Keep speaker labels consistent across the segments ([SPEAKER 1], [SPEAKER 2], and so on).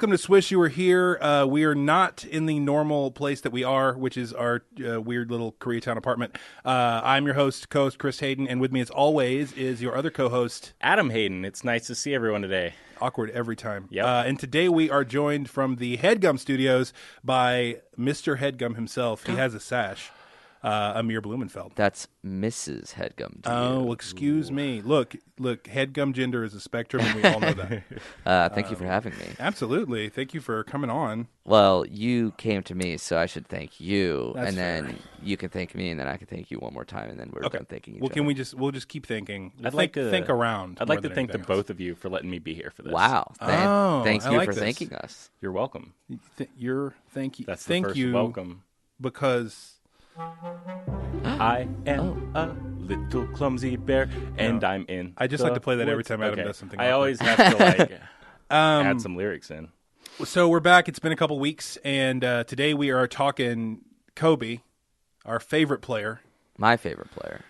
[SPEAKER 1] welcome to Swish. You Are Here. We are not in the normal place that we are, which is our weird little Koreatown apartment. I'm your co-host Chris Hayden, and with me as always is your other co-host,
[SPEAKER 2] Adam Hayden. It's nice to see everyone today.
[SPEAKER 1] Awkward every time.
[SPEAKER 2] Yep.
[SPEAKER 1] And today we are joined from the HeadGum studios by Mr. HeadGum himself. He has a sash. Amir Blumenfeld.
[SPEAKER 3] That's Mrs. HeadGum.
[SPEAKER 1] Oh, excuse me. Look, HeadGum gender is a spectrum, and we all know that.
[SPEAKER 3] Thank you for having me.
[SPEAKER 1] Absolutely. Thank you for coming on.
[SPEAKER 3] Well, you came to me, so I should thank you,
[SPEAKER 1] That's
[SPEAKER 3] and then
[SPEAKER 1] fair.
[SPEAKER 3] you can thank me, and then I can thank you one more time, and then we're done thanking each
[SPEAKER 1] Well,
[SPEAKER 3] other.
[SPEAKER 1] we'll just keep thinking.
[SPEAKER 2] I'd like to
[SPEAKER 1] think around.
[SPEAKER 2] I'd like to thank the both of you for letting me be here for this.
[SPEAKER 3] Wow. Thanks
[SPEAKER 1] I
[SPEAKER 3] you
[SPEAKER 1] like
[SPEAKER 3] for
[SPEAKER 1] this.
[SPEAKER 3] thanking us.
[SPEAKER 2] You're welcome.
[SPEAKER 1] Thank you.
[SPEAKER 2] That's the
[SPEAKER 1] thank
[SPEAKER 2] first
[SPEAKER 1] you
[SPEAKER 2] welcome.
[SPEAKER 1] because
[SPEAKER 2] I am a little clumsy bear, and I'm in.
[SPEAKER 1] I just
[SPEAKER 2] the
[SPEAKER 1] like to play that every
[SPEAKER 2] woods.
[SPEAKER 1] time Adam
[SPEAKER 2] Okay.
[SPEAKER 1] does something
[SPEAKER 2] I
[SPEAKER 1] awkward.
[SPEAKER 2] always have to add some lyrics in.
[SPEAKER 1] So we're back. It's been a couple weeks, and today we are talking Kobe, our favorite player.
[SPEAKER 3] My favorite player.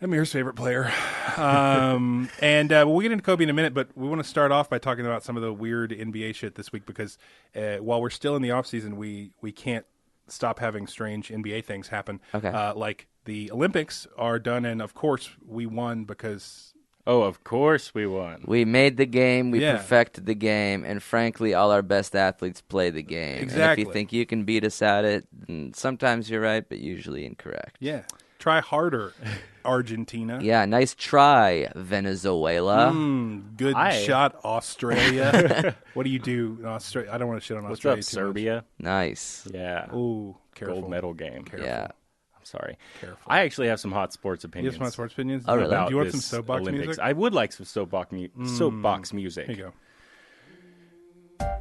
[SPEAKER 1] Amir's favorite player. And we'll get into Kobe in a minute, but we want to start off by talking about some of the weird NBA shit this week because while we're still in the offseason, we can't stop having strange NBA things happen.
[SPEAKER 3] Okay.
[SPEAKER 1] Like the Olympics are done, and of course we won because...
[SPEAKER 2] Oh, of course we won.
[SPEAKER 3] We made the game, we
[SPEAKER 1] Yeah.
[SPEAKER 3] perfected the game, and frankly, all our best athletes play the game. And
[SPEAKER 1] Exactly.
[SPEAKER 3] if you think you can beat us at it, then sometimes you're right, but usually incorrect.
[SPEAKER 1] Yeah. Try harder, Argentina.
[SPEAKER 3] Yeah, nice try, Venezuela.
[SPEAKER 1] Good shot, Australia. What do you do in Australia? I don't want to shit on
[SPEAKER 2] What's
[SPEAKER 1] Australia
[SPEAKER 2] up,
[SPEAKER 1] too
[SPEAKER 2] Serbia?
[SPEAKER 3] Nice.
[SPEAKER 2] Yeah.
[SPEAKER 1] Ooh, careful.
[SPEAKER 2] Gold medal game.
[SPEAKER 3] Yeah.
[SPEAKER 2] I'm sorry.
[SPEAKER 1] Careful.
[SPEAKER 2] I actually have some hot sports
[SPEAKER 1] You
[SPEAKER 2] opinions.
[SPEAKER 1] have some sports opinions?
[SPEAKER 3] Oh, really?
[SPEAKER 2] about
[SPEAKER 1] Do you want some
[SPEAKER 2] this
[SPEAKER 1] soapbox
[SPEAKER 2] Olympics.
[SPEAKER 1] music?
[SPEAKER 2] I would like some soapbox music.
[SPEAKER 1] Here you go.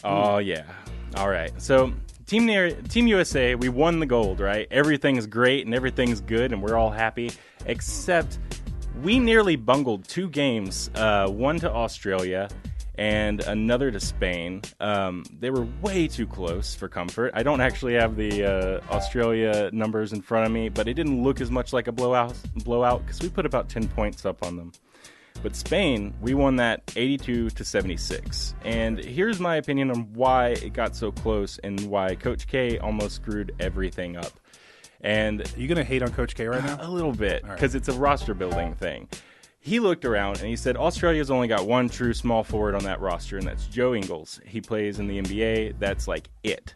[SPEAKER 2] Oh, yeah. All right. So, Team USA, we won the gold, right? Everything's great and everything's good and we're all happy, except we nearly bungled two games, one to Australia and another to Spain. They were way too close for comfort. I don't actually have the Australia numbers in front of me, but it didn't look as much like a blowout because we put about 10 points up on them. But Spain, we won that 82-76. And here's my opinion on why it got so close and why Coach K almost screwed everything up. And
[SPEAKER 1] Are you going to hate on Coach K right now?
[SPEAKER 2] a little bit,
[SPEAKER 1] All right.
[SPEAKER 2] because it's a roster building thing. He looked around and he said, Australia's only got one true small forward on that roster, and that's Joe Ingles. He plays in the NBA. That's like it.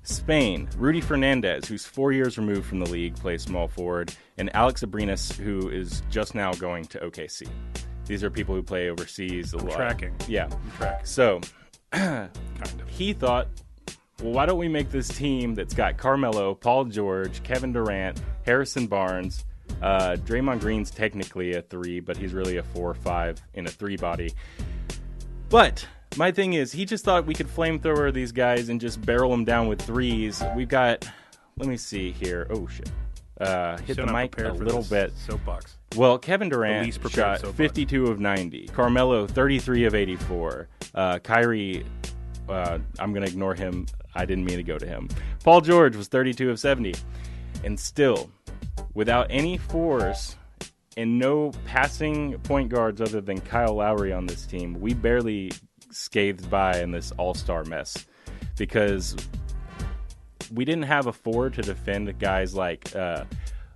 [SPEAKER 2] Spain, Rudy Fernandez, who's 4 years removed from the league, plays small forward, and Alex Abrinas, who is just now going to OKC. These are people who play overseas a lot.
[SPEAKER 1] Tracking.
[SPEAKER 2] Yeah.
[SPEAKER 1] Tracking.
[SPEAKER 2] So
[SPEAKER 1] Kind of.
[SPEAKER 2] he thought, well, why don't we make this team that's got Carmelo, Paul George, Kevin Durant, Harrison Barnes, Draymond Green's technically a 3, but he's really a 4 or 5 in a 3 body. But my thing is, he just thought we could flamethrower these guys and just barrel them down with 3s. We've got, let me see here. Oh, shit. Hit
[SPEAKER 1] Still
[SPEAKER 2] the
[SPEAKER 1] not
[SPEAKER 2] mic
[SPEAKER 1] prepared
[SPEAKER 2] a
[SPEAKER 1] for
[SPEAKER 2] little
[SPEAKER 1] this
[SPEAKER 2] bit.
[SPEAKER 1] Soapbox.
[SPEAKER 2] Well, Kevin
[SPEAKER 1] least
[SPEAKER 2] Durant
[SPEAKER 1] prepared
[SPEAKER 2] shot
[SPEAKER 1] soapbox.
[SPEAKER 2] 52 of 90. Carmelo, 33 of 84. Kyrie, I'm going to ignore him. I didn't mean to go to him. Paul George was 32 of 70. And still, without any 4s and no passing point guards other than Kyle Lowry on this team, we barely scathed by in this all-star mess. Because we didn't have a 4 to defend guys like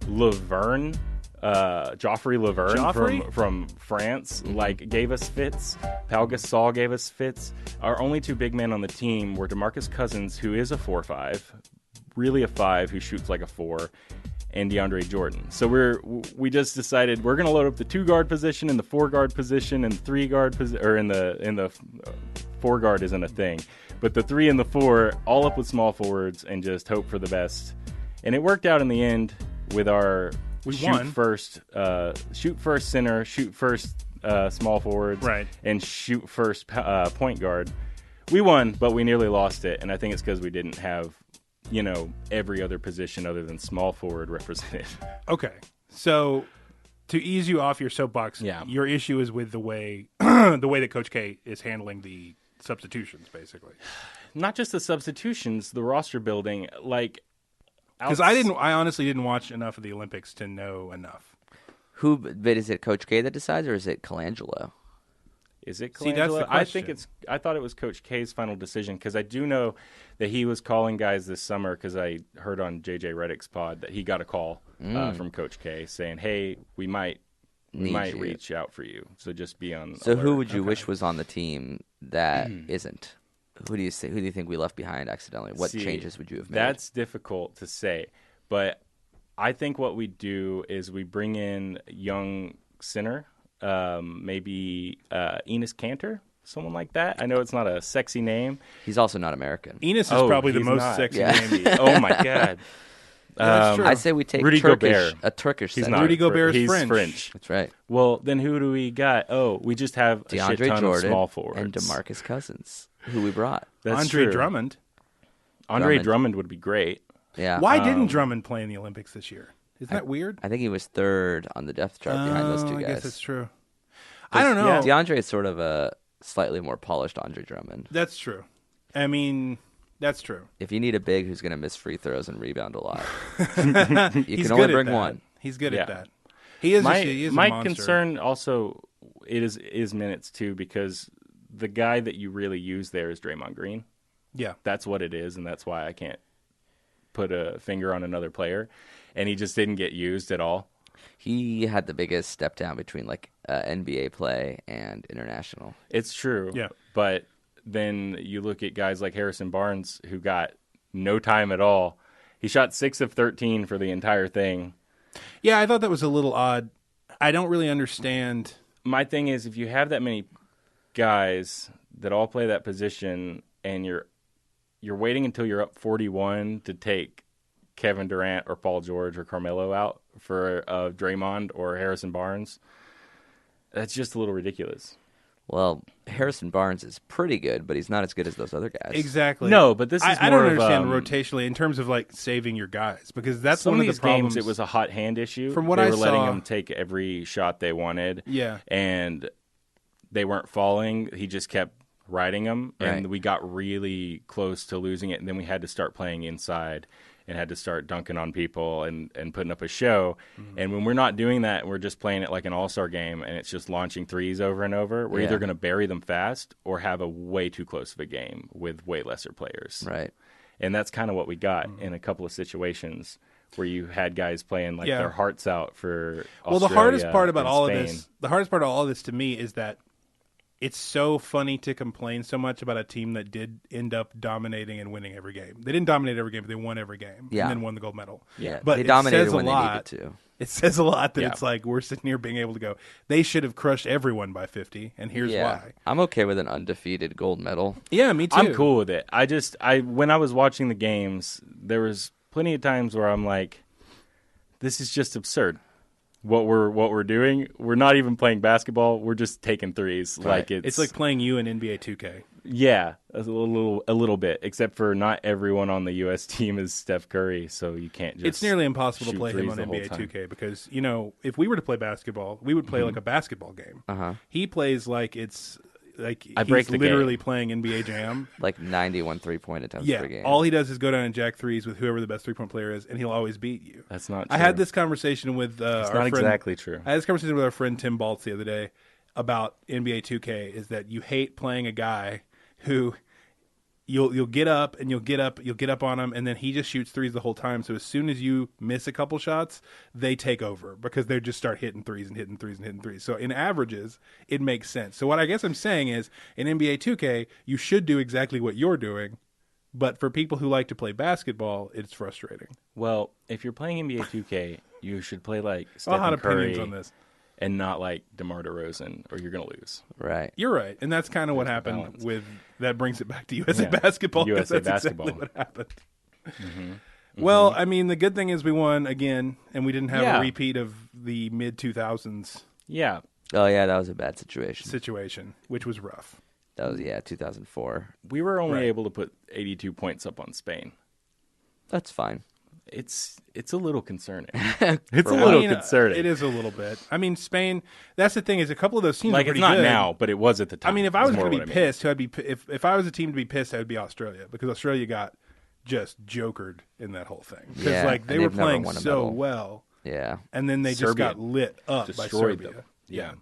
[SPEAKER 2] Laverne, Joffrey Laverne
[SPEAKER 1] Joffrey?
[SPEAKER 2] from France, gave us fits. Pau Gasol gave us fits. Our only 2 big men on the team were DeMarcus Cousins, who is a 4-5, really a 5 who shoots like a 4, and DeAndre Jordan. So we just decided we're going to load up the 2 guard position and the 4 guard position and 3 guard position, or in the 4 guard isn't a thing, but the 3 and the 4 all up with small forwards and just hope for the best. And it worked out in the end with our shoot first center, shoot first small forwards,
[SPEAKER 1] Right.
[SPEAKER 2] and shoot first point guard. We won, but we nearly lost it, and I think it's because we didn't have, every other position other than small forward represented.
[SPEAKER 1] Okay. So to ease you off your soapbox,
[SPEAKER 2] Yeah.
[SPEAKER 1] your issue is with the way that Coach K is handling the substitutions, basically.
[SPEAKER 2] Not just the substitutions, the roster building,
[SPEAKER 1] Because I honestly didn't watch enough of the Olympics to know enough.
[SPEAKER 3] But is it Coach K that decides, or is it Colangelo?
[SPEAKER 2] Is it Colangelo?
[SPEAKER 1] See, that's the question.
[SPEAKER 2] I thought it was Coach K's final decision because I do know that he was calling guys this summer because I heard on JJ Redick's pod that he got a call from Coach K saying, "Hey, we might reach out for you, so just be on."
[SPEAKER 3] So
[SPEAKER 2] alert.
[SPEAKER 3] who would you wish was on the team that isn't? Who do you think we left behind accidentally? What changes would you have made?
[SPEAKER 2] That's difficult to say, but I think what we do is we bring in young center, maybe Enos Cantor, someone like that. I know it's not a sexy name.
[SPEAKER 3] He's also not American.
[SPEAKER 1] Enos is probably the most sexy name.
[SPEAKER 2] Oh my god.
[SPEAKER 1] That's true.
[SPEAKER 3] I say we take
[SPEAKER 2] Rudy Gobert.
[SPEAKER 3] a Turkish
[SPEAKER 2] He's
[SPEAKER 3] center.
[SPEAKER 2] not
[SPEAKER 1] Rudy Gobert is
[SPEAKER 2] he's
[SPEAKER 1] French.
[SPEAKER 3] That's right.
[SPEAKER 2] Well, then who do we got? Oh, we just have a shit
[SPEAKER 3] DeAndre
[SPEAKER 2] ton
[SPEAKER 3] Jordan
[SPEAKER 2] of small forwards.
[SPEAKER 3] and DeMarcus Cousins, who we brought.
[SPEAKER 2] That's
[SPEAKER 1] Andre
[SPEAKER 2] true.
[SPEAKER 1] Drummond.
[SPEAKER 2] Andre Drummond would be great.
[SPEAKER 3] Yeah.
[SPEAKER 1] Why didn't Drummond play in the Olympics this year? Isn't that weird?
[SPEAKER 3] I think he was third on the depth chart behind those two guys.
[SPEAKER 1] I guess that's true. I don't know.
[SPEAKER 2] Yeah.
[SPEAKER 3] DeAndre is sort of a slightly more polished Andre Drummond.
[SPEAKER 1] That's true. I mean, that's true.
[SPEAKER 3] If you need a big who's going to miss free throws and rebound a lot, you
[SPEAKER 1] He's
[SPEAKER 3] can only
[SPEAKER 1] good at
[SPEAKER 3] bring
[SPEAKER 1] that.
[SPEAKER 3] one.
[SPEAKER 1] He's good at
[SPEAKER 2] Yeah.
[SPEAKER 1] that. He is.
[SPEAKER 2] My
[SPEAKER 1] he is a
[SPEAKER 2] my
[SPEAKER 1] monster.
[SPEAKER 2] concern also is minutes too, because the guy that you really use there is Draymond Green.
[SPEAKER 1] Yeah.
[SPEAKER 2] That's what it is, and that's why I can't put a finger on another player. And he just didn't get used at all.
[SPEAKER 3] He had the biggest step down between NBA play and international.
[SPEAKER 2] It's true.
[SPEAKER 1] Yeah.
[SPEAKER 2] But then you look at guys like Harrison Barnes, who got no time at all. He shot 6 of 13 for the entire thing.
[SPEAKER 1] Yeah, I thought that was a little odd. I don't really understand.
[SPEAKER 2] My thing is, if you have that many guys that all play that position, and you're waiting until you're up 41 to take Kevin Durant or Paul George or Carmelo out for Draymond or Harrison Barnes, that's just a little ridiculous.
[SPEAKER 3] Well, Harrison Barnes is pretty good, but he's not as good as those other guys.
[SPEAKER 1] Exactly.
[SPEAKER 2] No, but this is
[SPEAKER 1] I
[SPEAKER 2] more
[SPEAKER 1] don't understand
[SPEAKER 2] of,
[SPEAKER 1] rotationally in terms of saving your guys, because that's
[SPEAKER 2] some
[SPEAKER 1] one
[SPEAKER 2] of
[SPEAKER 1] of
[SPEAKER 2] these
[SPEAKER 1] the problems.
[SPEAKER 2] games. It was a hot hand issue.
[SPEAKER 1] From what
[SPEAKER 2] they
[SPEAKER 1] I
[SPEAKER 2] were letting
[SPEAKER 1] saw-
[SPEAKER 2] them take every shot they wanted.
[SPEAKER 1] Yeah.
[SPEAKER 2] And they weren't falling. He just kept riding them, and
[SPEAKER 3] Right.
[SPEAKER 2] we got really close to losing it. And then we had to start playing inside and had to start dunking on people and putting up a show.
[SPEAKER 1] Mm-hmm.
[SPEAKER 2] And when we're not doing that, we're just playing it like an all-star game, and it's just launching threes over and over. We're either going to bury them fast or have a way too close of a game with way lesser players.
[SPEAKER 3] Right.
[SPEAKER 2] And that's kind of what we got in a couple of situations where you had guys playing
[SPEAKER 1] Yeah.
[SPEAKER 2] their hearts out for
[SPEAKER 1] Well, the
[SPEAKER 2] Australia
[SPEAKER 1] hardest part about
[SPEAKER 2] and
[SPEAKER 1] all
[SPEAKER 2] Spain.
[SPEAKER 1] of this, the hardest part of all of this to me is that it's so funny to complain so much about a team that did end up dominating and winning every game. They didn't dominate every game, but they won every game
[SPEAKER 3] Yeah.
[SPEAKER 1] and then won the gold medal.
[SPEAKER 3] Yeah.
[SPEAKER 1] But
[SPEAKER 3] they
[SPEAKER 1] it
[SPEAKER 3] dominated
[SPEAKER 1] says a
[SPEAKER 3] when
[SPEAKER 1] lot.
[SPEAKER 3] they needed to.
[SPEAKER 1] It says a lot that
[SPEAKER 2] Yeah.
[SPEAKER 1] it's like we're sitting here being able to go, they should have crushed everyone by 50, and here's why.
[SPEAKER 3] I'm okay with an undefeated gold medal.
[SPEAKER 1] Yeah, me too.
[SPEAKER 2] I'm cool with it. When I was watching the games, there was plenty of times where I'm like, this is just absurd. What we're doing, we're not even playing basketball. We're just taking threes.
[SPEAKER 3] Right.
[SPEAKER 1] It's like playing you in NBA 2K.
[SPEAKER 2] yeah, a little bit. Except for not everyone on the U.S. team is Steph Curry, so you can't just.
[SPEAKER 1] It's nearly impossible to
[SPEAKER 2] shoot
[SPEAKER 1] play him
[SPEAKER 2] threes
[SPEAKER 1] on
[SPEAKER 2] the whole
[SPEAKER 1] NBA
[SPEAKER 2] time.
[SPEAKER 1] 2K because, if we were to play basketball, we would play like a basketball game.
[SPEAKER 3] Uh-huh.
[SPEAKER 1] He plays like it's like
[SPEAKER 2] I
[SPEAKER 1] he's
[SPEAKER 2] break the
[SPEAKER 1] literally
[SPEAKER 2] game.
[SPEAKER 1] playing NBA Jam.
[SPEAKER 3] Like 91 3-point attempts
[SPEAKER 1] Yeah,
[SPEAKER 3] per game.
[SPEAKER 1] all he does is go down and jack threes with whoever the best 3-point player is, and he'll always beat you.
[SPEAKER 2] That's not.
[SPEAKER 1] I
[SPEAKER 2] true.
[SPEAKER 1] had this conversation with
[SPEAKER 2] It's
[SPEAKER 1] our
[SPEAKER 2] not
[SPEAKER 1] friend.
[SPEAKER 2] exactly true.
[SPEAKER 1] I had this conversation with our friend Tim Baltz the other day about NBA 2K. Is that you hate playing a guy who you'll get up and you'll get up on him, and then he just shoots threes the whole time. So as soon as you miss a couple shots, they take over because they just start hitting threes and hitting threes and hitting threes. So in averages, it makes sense. So what I guess I'm saying is in NBA 2K, you should do exactly what you're doing. But for people who like to play basketball, it's frustrating.
[SPEAKER 2] Well, if you're playing NBA 2K, you should play like
[SPEAKER 1] I'll have
[SPEAKER 2] Stephen Curry
[SPEAKER 1] opinions on this.
[SPEAKER 2] and not like DeMar DeRozan, or you're gonna lose.
[SPEAKER 3] Right.
[SPEAKER 1] You're right, and that's kind of what
[SPEAKER 2] There's the
[SPEAKER 1] happened
[SPEAKER 2] balance.
[SPEAKER 1] with that. Brings it back to USA
[SPEAKER 2] Yeah,
[SPEAKER 1] basketball. 'Cause
[SPEAKER 2] USA
[SPEAKER 1] that's
[SPEAKER 2] basketball.
[SPEAKER 1] exactly what happened. Well, I mean, the good thing is we won again, and we didn't have
[SPEAKER 2] Yeah.
[SPEAKER 1] a repeat of the mid 2000s
[SPEAKER 2] Yeah,
[SPEAKER 3] Oh, yeah, that was a bad situation.
[SPEAKER 1] situation, which was rough.
[SPEAKER 3] That was, 2004.
[SPEAKER 2] we were only
[SPEAKER 1] Right.
[SPEAKER 2] able to put 82 points up on Spain.
[SPEAKER 3] That's fine.
[SPEAKER 2] It's a little concerning.
[SPEAKER 3] It's
[SPEAKER 2] It's a
[SPEAKER 1] I
[SPEAKER 2] little
[SPEAKER 1] mean,
[SPEAKER 2] concerning.
[SPEAKER 1] It is a little bit. I mean, Spain. That's the thing is a couple of those teams
[SPEAKER 2] like
[SPEAKER 1] are
[SPEAKER 2] it's
[SPEAKER 1] pretty
[SPEAKER 2] not
[SPEAKER 1] good.
[SPEAKER 2] now, but it was at the time.
[SPEAKER 1] I mean, if I
[SPEAKER 2] is
[SPEAKER 1] was
[SPEAKER 2] more
[SPEAKER 1] going to
[SPEAKER 2] what
[SPEAKER 1] be
[SPEAKER 2] I mean.
[SPEAKER 1] pissed, I'd be if I was a team to be pissed, I would be Australia because Australia got just jokered in that whole thing because
[SPEAKER 3] Yeah,
[SPEAKER 1] like they
[SPEAKER 3] and
[SPEAKER 1] were
[SPEAKER 3] they've never
[SPEAKER 1] playing
[SPEAKER 3] won a
[SPEAKER 1] so
[SPEAKER 3] medal.
[SPEAKER 1] well.
[SPEAKER 3] Yeah.
[SPEAKER 1] And then they just
[SPEAKER 2] Serbia
[SPEAKER 1] got lit up by
[SPEAKER 2] destroyed
[SPEAKER 1] Serbia.
[SPEAKER 2] them.
[SPEAKER 1] Yeah.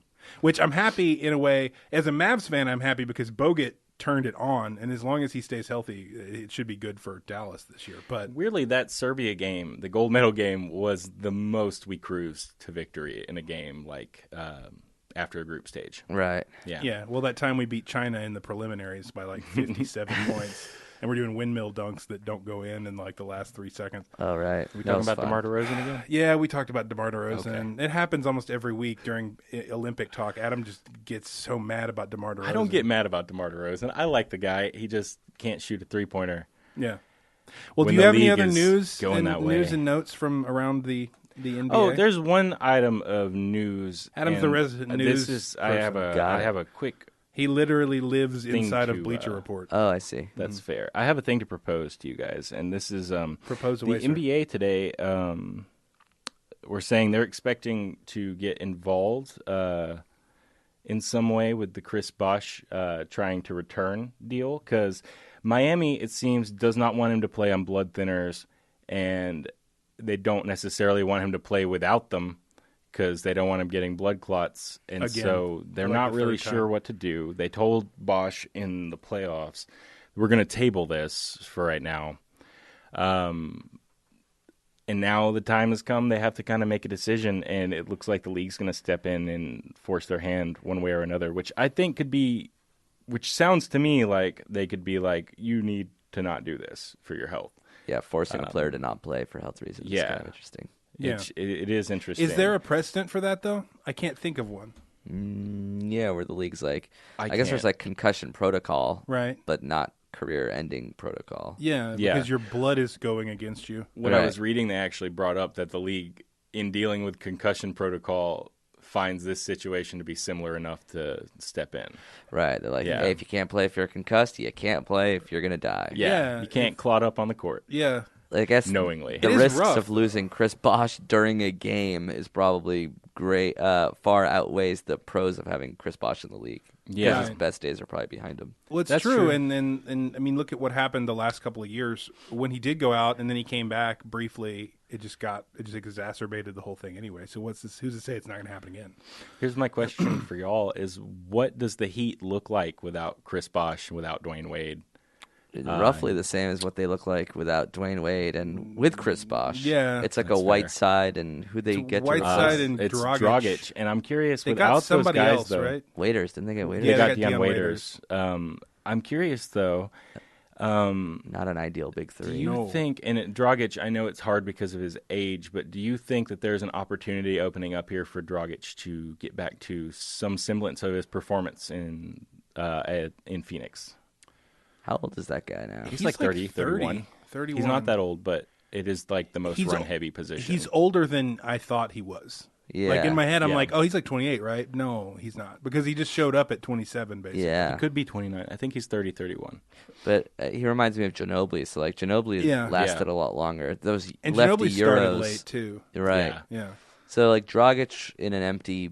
[SPEAKER 1] Which I'm happy in a way. As a Mavs fan, I'm happy because Bogut turned it on, and as long as he stays healthy, it should be good for Dallas this year. But
[SPEAKER 2] weirdly, that Serbia game, the gold medal game, was the most we cruised to victory in a game after a group stage.
[SPEAKER 3] Right.
[SPEAKER 1] yeah, well, that time we beat China in the preliminaries by like 57 points, and we're doing windmill dunks that don't go in like the last 3 seconds.
[SPEAKER 3] Oh, right.
[SPEAKER 2] We talking about DeMar DeRozan again?
[SPEAKER 1] Yeah, we talked about DeMar DeRozan.
[SPEAKER 2] Okay.
[SPEAKER 1] It happens almost every week during Olympic talk. Adam just gets so mad about DeMar DeRozan.
[SPEAKER 2] I don't get mad about DeMar DeRozan. I like the guy. He just can't shoot a three-pointer.
[SPEAKER 1] Yeah. Well,
[SPEAKER 2] When
[SPEAKER 1] do you
[SPEAKER 2] the
[SPEAKER 1] have any
[SPEAKER 2] league
[SPEAKER 1] other
[SPEAKER 2] is
[SPEAKER 1] news
[SPEAKER 2] going that way.
[SPEAKER 1] news and notes from around the NBA?
[SPEAKER 2] Oh, there's one item of news.
[SPEAKER 1] Adam's
[SPEAKER 2] and
[SPEAKER 1] the resident news
[SPEAKER 2] This is I have a quick.
[SPEAKER 1] He literally lives
[SPEAKER 2] thing
[SPEAKER 1] inside of
[SPEAKER 2] to,
[SPEAKER 1] Bleacher Report.
[SPEAKER 3] Oh, I see.
[SPEAKER 2] That's fair. I have a thing to propose to you guys, and this is
[SPEAKER 1] Propose
[SPEAKER 2] the
[SPEAKER 1] away, sir.
[SPEAKER 2] NBA today. We're saying they're expecting to get involved in some way with the Chris Bosh trying to return deal, because Miami, it seems, does not want him to play on blood thinners, and they don't necessarily want him to play without them because they don't want him getting blood clots, and
[SPEAKER 1] Again,
[SPEAKER 2] so they're
[SPEAKER 1] for like
[SPEAKER 2] not
[SPEAKER 1] the
[SPEAKER 2] really
[SPEAKER 1] third
[SPEAKER 2] sure
[SPEAKER 1] time.
[SPEAKER 2] what to do. They told Bosch in the playoffs, we're going to table this for right now. And now the time has come. They have to kind of make a decision, and it looks like the league's going to step in and force their hand one way or another, which I think could be, which sounds to me like they could be like, you need to not do this for your health.
[SPEAKER 3] Yeah, forcing a player to not play for health reasons is kind of interesting.
[SPEAKER 1] Yeah.
[SPEAKER 2] It is interesting.
[SPEAKER 1] Is there a precedent for that, though? I can't think of one.
[SPEAKER 3] Yeah, where the league's like, I guess
[SPEAKER 2] can't.
[SPEAKER 3] there's like concussion protocol,
[SPEAKER 1] Right.
[SPEAKER 3] but not career-ending protocol.
[SPEAKER 1] Yeah,
[SPEAKER 2] Yeah.
[SPEAKER 1] because your blood is going against you.
[SPEAKER 2] When I
[SPEAKER 3] Right.
[SPEAKER 2] was reading, they actually brought up that the league, in dealing with concussion protocol, finds this situation to be similar enough to step in.
[SPEAKER 3] Right. They're like,
[SPEAKER 2] Yeah.
[SPEAKER 3] hey, if you can't play if you're concussed, you can't play if you're going to die.
[SPEAKER 1] Yeah,
[SPEAKER 2] You can't clot up on the court
[SPEAKER 1] Yeah.
[SPEAKER 3] I guess
[SPEAKER 2] knowingly.
[SPEAKER 3] the
[SPEAKER 1] It is
[SPEAKER 3] risks
[SPEAKER 1] rough.
[SPEAKER 3] of losing Chris Bosh during a game is probably great. Far outweighs the pros of having Chris Bosh in the league. 'Cause
[SPEAKER 2] Yeah.
[SPEAKER 3] his best days are probably behind him.
[SPEAKER 1] Well, it's
[SPEAKER 2] That's
[SPEAKER 1] true.
[SPEAKER 2] true.
[SPEAKER 1] And I mean, look at what happened the last couple of years when he did go out and then he came back briefly. It just exacerbated the whole thing anyway. So who's to say it's not going to happen again?
[SPEAKER 2] Here's my question for y'all: is what does the Heat look like without Chris Bosh, without Dwayne Wade?
[SPEAKER 3] Roughly the same as what they look like without Dwayne Wade and with Chris Bosh.
[SPEAKER 1] Yeah,
[SPEAKER 3] it's like a
[SPEAKER 2] that's fair.
[SPEAKER 3] Whiteside and who they
[SPEAKER 1] It's
[SPEAKER 3] get to
[SPEAKER 1] Whiteside
[SPEAKER 3] replace?
[SPEAKER 1] and
[SPEAKER 2] It's
[SPEAKER 1] Dragic.
[SPEAKER 2] Dragic, and I'm curious
[SPEAKER 1] They
[SPEAKER 2] without
[SPEAKER 1] got somebody
[SPEAKER 2] those guys
[SPEAKER 1] else,
[SPEAKER 2] though.
[SPEAKER 1] right?
[SPEAKER 3] Waiters, didn't they get Waiters?
[SPEAKER 2] They
[SPEAKER 1] Yeah,
[SPEAKER 2] got
[SPEAKER 1] they got
[SPEAKER 2] Deion
[SPEAKER 1] Deion
[SPEAKER 2] Waiters. I'm curious though.
[SPEAKER 3] Not an ideal big
[SPEAKER 2] Do
[SPEAKER 3] three.
[SPEAKER 2] you think, and Dragic, I know it's hard because of his age, but do you think that there's an opportunity opening up here for Dragic to get back to some semblance of his performance in Phoenix?
[SPEAKER 3] How old is that guy now?
[SPEAKER 2] He's like 30, 31.
[SPEAKER 1] 31.
[SPEAKER 2] He's not that old, but it is like the most
[SPEAKER 1] He's
[SPEAKER 2] run-heavy position.
[SPEAKER 1] He's older than I thought he was.
[SPEAKER 3] Yeah.
[SPEAKER 1] Like in my head, I'm
[SPEAKER 2] Yeah.
[SPEAKER 1] like, oh, he's like 28, right? No, he's not, because he just showed up at 27, basically.
[SPEAKER 3] Yeah.
[SPEAKER 2] He could be 29. I think he's 30, 31.
[SPEAKER 3] But he reminds me of Ginobili. So like Ginobili
[SPEAKER 1] Yeah.
[SPEAKER 3] lasted
[SPEAKER 2] Yeah.
[SPEAKER 3] a lot longer. Those
[SPEAKER 1] And
[SPEAKER 3] lefty
[SPEAKER 1] Ginobili started
[SPEAKER 3] Euros,
[SPEAKER 1] late too.
[SPEAKER 3] right?
[SPEAKER 2] Yeah.
[SPEAKER 1] Yeah.
[SPEAKER 3] So like Dragic in an empty,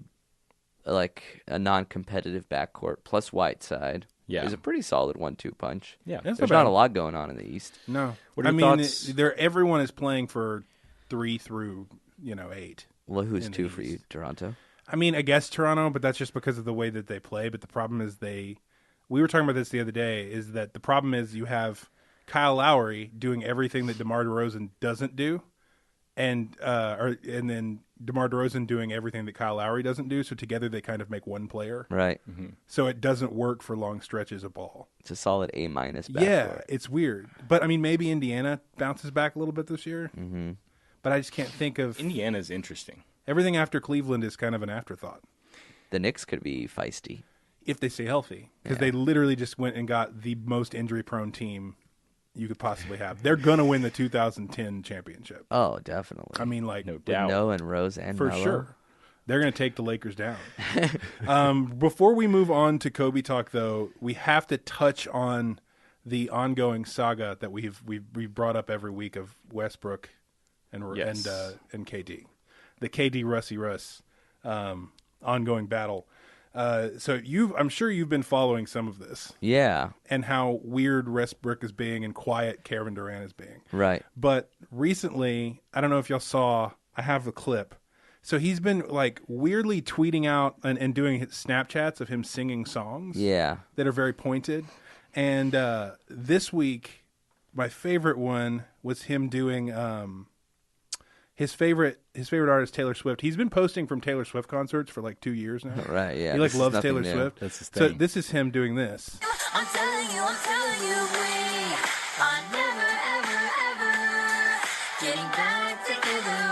[SPEAKER 3] like a non-competitive backcourt plus Whiteside.
[SPEAKER 2] Yeah.
[SPEAKER 3] is a pretty solid 1-2 punch.
[SPEAKER 2] Yeah.
[SPEAKER 1] That's
[SPEAKER 3] There's
[SPEAKER 1] not
[SPEAKER 3] not
[SPEAKER 1] bad.
[SPEAKER 3] a lot going on in the East.
[SPEAKER 1] No.
[SPEAKER 2] What are
[SPEAKER 1] I
[SPEAKER 2] your
[SPEAKER 1] mean,
[SPEAKER 2] thoughts?
[SPEAKER 1] everyone is playing for 3 through 8.
[SPEAKER 3] Well, who's
[SPEAKER 1] In the
[SPEAKER 3] 2 for
[SPEAKER 1] East.
[SPEAKER 3] you? Toronto.
[SPEAKER 1] I mean, I guess Toronto, but that's just because of the way that they play. But the problem is we were talking about this the other day, is that the problem is you have Kyle Lowry doing everything that DeMar DeRozan doesn't do, and then DeMar DeRozan doing everything that Kyle Lowry doesn't do. So together they kind of make one player.
[SPEAKER 3] Right.
[SPEAKER 1] So it doesn't work for long stretches of ball.
[SPEAKER 3] It's a solid A- backcourt.
[SPEAKER 1] Yeah, it's weird. But I mean, maybe Indiana bounces back a little bit this year. Mm-hmm. But I just can't think of
[SPEAKER 2] Indiana's interesting.
[SPEAKER 1] everything after Cleveland is kind of an afterthought
[SPEAKER 3] The Knicks could be feisty.
[SPEAKER 1] if they stay healthy, because
[SPEAKER 3] Yeah.
[SPEAKER 1] they literally just went and got the most injury-prone team you could possibly have. They're gonna win the 2010 championship.
[SPEAKER 3] Oh, definitely.
[SPEAKER 1] I mean, like
[SPEAKER 2] No
[SPEAKER 3] With
[SPEAKER 2] doubt.
[SPEAKER 3] Noah and Rose and
[SPEAKER 1] for
[SPEAKER 3] Melo.
[SPEAKER 1] sure. They're going to take the Lakers down. Before we move on to Kobe talk, though, we have to touch on the ongoing saga that we've brought up every week of Westbrook and
[SPEAKER 2] Yes.
[SPEAKER 1] and KD, the KD Russie Russ ongoing battle. So I'm sure you've been following some of this
[SPEAKER 3] Yeah.
[SPEAKER 1] and how weird Westbrook is being and quiet Kevin Durant is being.
[SPEAKER 3] Right.
[SPEAKER 1] But recently, I don't know if y'all saw, I have a clip. So he's been like weirdly tweeting out and doing his Snapchats of him singing songs.
[SPEAKER 3] Yeah.
[SPEAKER 1] That are very pointed. And this week, my favorite one was him doing his favorite artist, Taylor Swift. He's been posting from Taylor Swift concerts for like 2 years now.
[SPEAKER 3] Right, yeah.
[SPEAKER 1] He like
[SPEAKER 3] This is
[SPEAKER 1] loves
[SPEAKER 3] nothing
[SPEAKER 1] Taylor
[SPEAKER 3] new.
[SPEAKER 1] Swift.
[SPEAKER 2] That's his
[SPEAKER 1] So
[SPEAKER 2] thing.
[SPEAKER 1] this is him doing this.
[SPEAKER 4] I'm telling you, we are never, ever, ever getting back together.